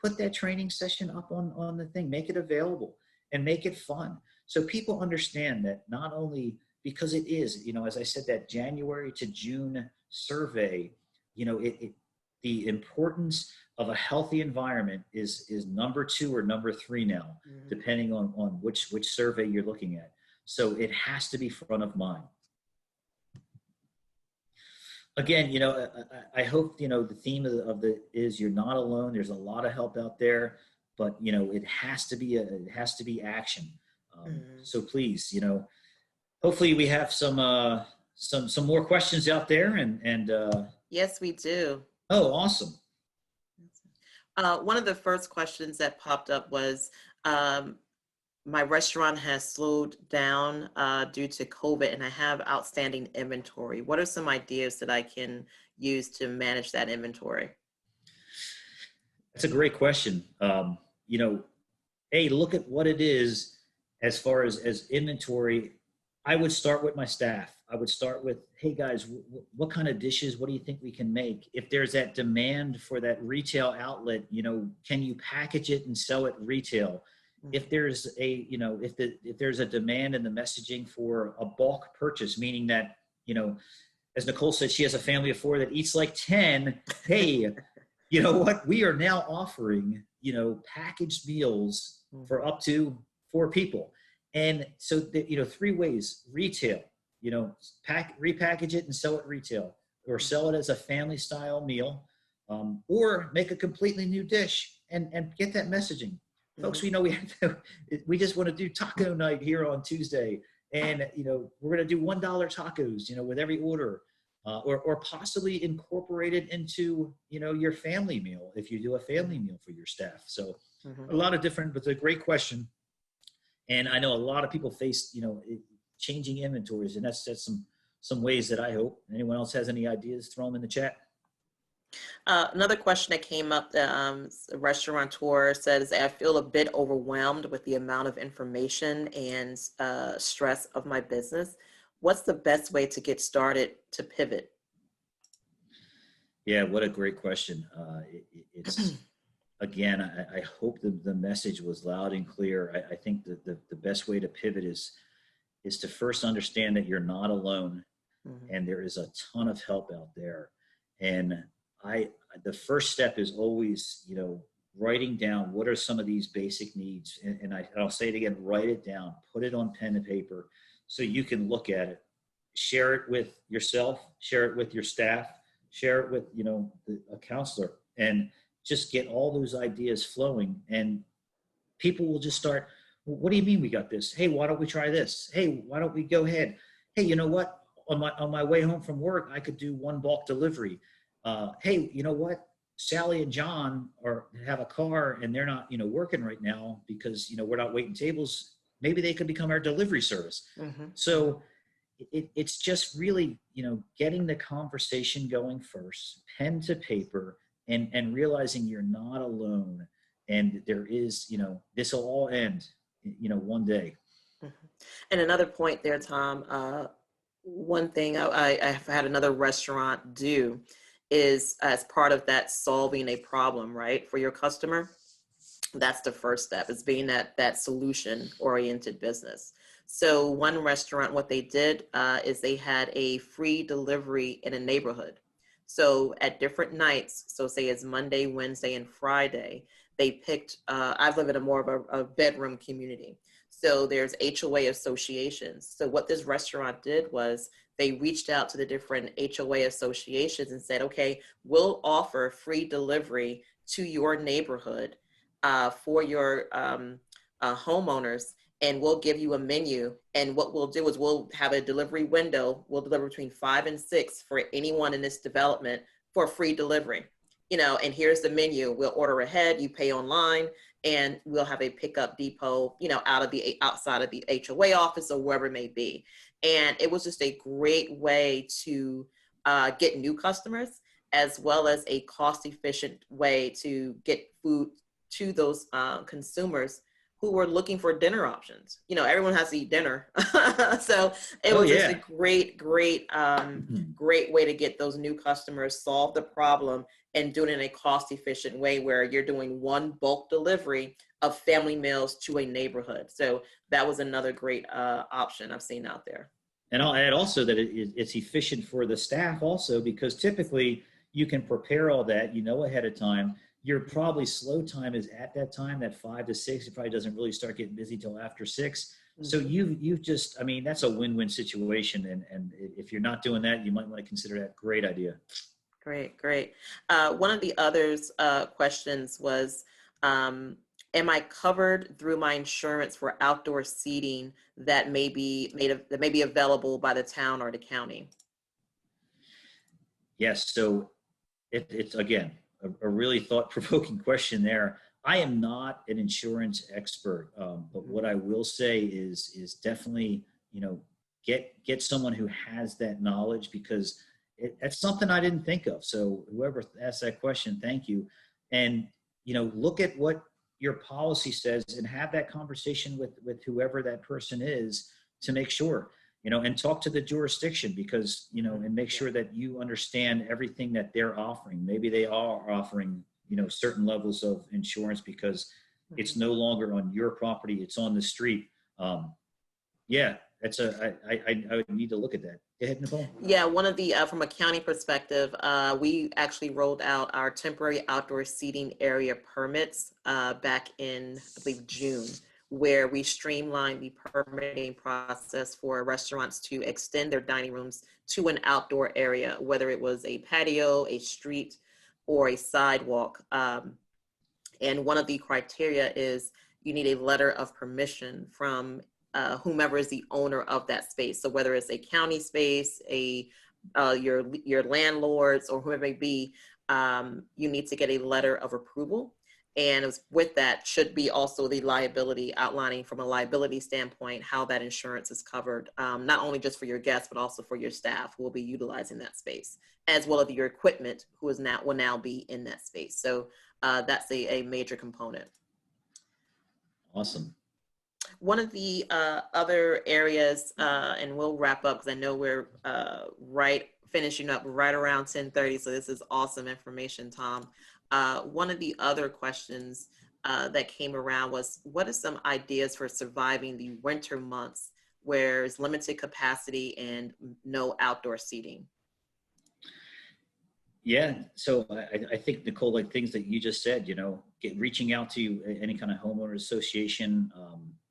put that training session up on the thing, make it available and make it fun. So people understand that not only because it is, as I said, that January to June survey, the importance of a healthy environment is number 2 or number 3 now, depending on which survey you're looking at. So it has to be front of mind. Again, I hope, the theme of is you're not alone. There's a lot of help out there, but, it has to be action. So please, hopefully we have some more questions out there and Yes, we do. Oh, awesome. One of the first questions that popped up was, my restaurant has slowed down due to COVID, and I have outstanding inventory. What are some ideas that I can use to manage that inventory? That's a great question. You know, hey, look at what it is as far as inventory. I would start with my staff. I would start with, hey guys, what kind of dishes? What do you think we can make? If there's that demand for that retail outlet, can you package it and sell it retail? If there's a, if there's a demand in the messaging for a bulk purchase, meaning that, as Nicole said, she has a family of 4 that eats like 10. Hey, you know what? We are now offering, packaged meals for up to 4 people. And so, 3 ways: retail, repackage it and sell it retail, or sell it as a family style meal, or make a completely new dish and get that messaging. Folks, we know we just want to do taco night here on Tuesday. And, we're going to do $1 tacos, with every order. Or possibly incorporate it into, your family meal if you do a family meal for your staff. So a lot of different, but it's a great question. And I know a lot of people face, changing inventories, and that's some ways that I hope. Anyone else has any ideas, throw them in the chat. Another question that came up, a restaurateur says, I feel a bit overwhelmed with the amount of information and stress of my business. What's the best way to get started to pivot? Yeah, what a great question. It's again, I hope the message was loud and clear. I think that the best way to pivot is to first understand that you're not alone, and there is a ton of help out there. And the first step is always, writing down what are some of these basic needs. And I'll say it again, write it down, put it on pen and paper so you can look at it, share it with yourself, share it with your staff, share it with, a counselor, and just get all those ideas flowing. And people will just start, what do you mean we got this? Hey, why don't we try this? Hey, why don't we go ahead? Hey, you know what? On my way home from work, I could do 1 bulk delivery. Hey, you know what? Sally and John have a car and they're not, working right now because, we're not waiting tables. Maybe they could become our delivery service. So it's just really, getting the conversation going first, pen to paper, and realizing you're not alone. And there is, this will all end, one day. And another point there, Tom, one thing I've had another restaurant do is, as part of that, solving a problem, right, for your customer. That's the first step, is being that solution oriented business. So one restaurant, what they did is they had a free delivery in a neighborhood. So at different nights, so say it's Monday, Wednesday, and Friday, they picked, I live in a more of a bedroom community. So there's HOA associations. So what this restaurant did was they reached out to the different HOA associations and said, okay, we'll offer free delivery to your neighborhood for your homeowners, and we'll give you a menu. And what we'll do is we'll have a delivery window. We'll deliver between 5 and 6 for anyone in this development for free delivery. And here's the menu. We'll order ahead, you pay online, and we'll have a pickup depot, outside of the HOA office or wherever it may be. And it was just a great way to get new customers, as well as a cost-efficient way to get food to those consumers who were looking for dinner options. Everyone has to eat dinner. So it was just a great way to get those new customers, solve the problem, and do it in a cost-efficient way where you're doing 1 bulk delivery of family meals to a neighborhood. So that was another great option I've seen out there. And I'll add also that it's efficient for the staff also, because typically you can prepare all that, ahead of time. Your probably slow time is at that time, that 5 to 6. It probably doesn't really start getting busy till after 6. So you've just, that's a win-win situation. And if you're not doing that, you might want to consider that. Great idea. Great. One of the others questions was, am I covered through my insurance for outdoor seating that may be available by the town or the county? Yes. So it's again, a really thought-provoking question there. I am not an insurance expert, but what I will say is definitely, you know, get someone who has that knowledge, because that's something I didn't think of. So whoever asked that question, thank you. And you know, look at what your policy says and have that conversation with whoever that person is to make sure, you know, and talk to the jurisdiction, because you know, and make sure that you understand everything that they're offering. Maybe they are offering, you know, certain levels of insurance because it's no longer on your property, it's on the street. Yeah, that's I would need to look at that. Go ahead, Nicole. Yeah, one of the, from a county perspective, we actually rolled out our temporary outdoor seating area permits back in, I believe, June, where we streamlined the permitting process for restaurants to extend their dining rooms to an outdoor area, whether it was a patio, a street, or a sidewalk. And one of the criteria is you need a letter of permission from whomever is the owner of that space. So whether it's a county space, your landlords, or whoever it may be, you need to get a letter of approval. And with that should be also the liability, outlining from a liability standpoint how that insurance is covered, not only just for your guests, but also for your staff who will be utilizing that space, as well as your equipment will now be in that space. So that's a major component. Awesome. One of the other areas, and we'll wrap up because I know we're finishing up right around 10:30. So this is awesome information, Tom. One of the other questions that came around was, what are some ideas for surviving the winter months where there's limited capacity and no outdoor seating? Yeah, so I think, Nicole, like things that you just said, you know, reaching out to any kind of homeowner association,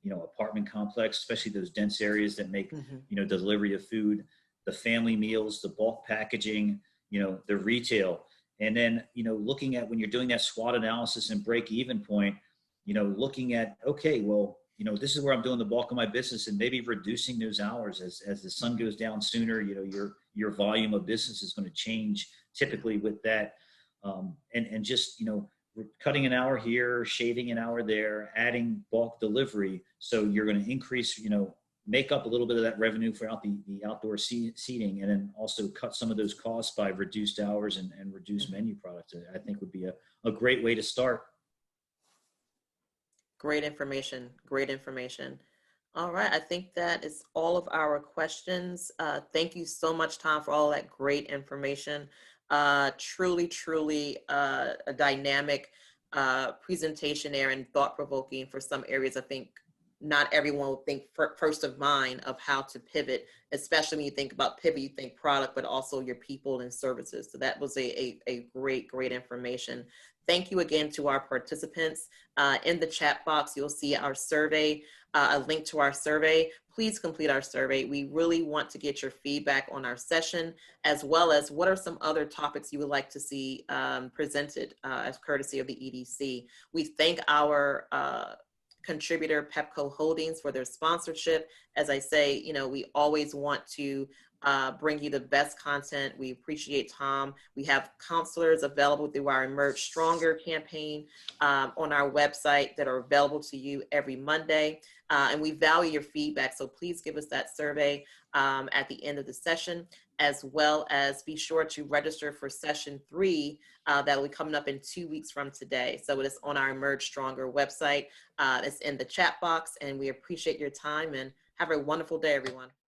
you know, apartment complex, especially those dense areas that make, you know, delivery of food, the family meals, the bulk packaging, you know, the retail. And then, you know, looking at when you're doing that SWOT analysis and break even point, you know, looking at, okay, well, you know, this is where I'm doing the bulk of my business, and maybe reducing those hours as the sun goes down sooner, you know, your volume of business is going to change typically with that. And just, you know, cutting an hour here, shaving an hour there, adding bulk delivery. So you're going to increase, you know, make up a little bit of that revenue for the outdoor seating, and then also cut some of those costs by reduced hours and reduced menu products. I think would be a great way to start. Great information. Great information. All right. I think that is all of our questions. Thank you so much, Tom, for all that great information. Truly a dynamic presentation there, and thought-provoking for some areas. I think not everyone will think first of mind of how to pivot, especially when you think about pivot, you think product, but also your people and services. So that was a great information. Thank you again to our participants. In the chat box, you'll see our survey, a link to our survey. Please complete our survey. We really want to get your feedback on our session, as well as what are some other topics you would like to see presented as courtesy of the EDC. We thank our contributor Pepco Holdings for their sponsorship. As I say, you know, we always want to bring you the best content. We appreciate Tom. We have counselors available through our Emerge Stronger campaign on our website that are available to you every Monday. And we value your feedback. So please give us that survey at the end of the session, as well as be sure to register for session 3 that will be coming up in 2 weeks from today. So it is on our Emerge Stronger website. It's in the chat box, and we appreciate your time, and have a wonderful day, everyone.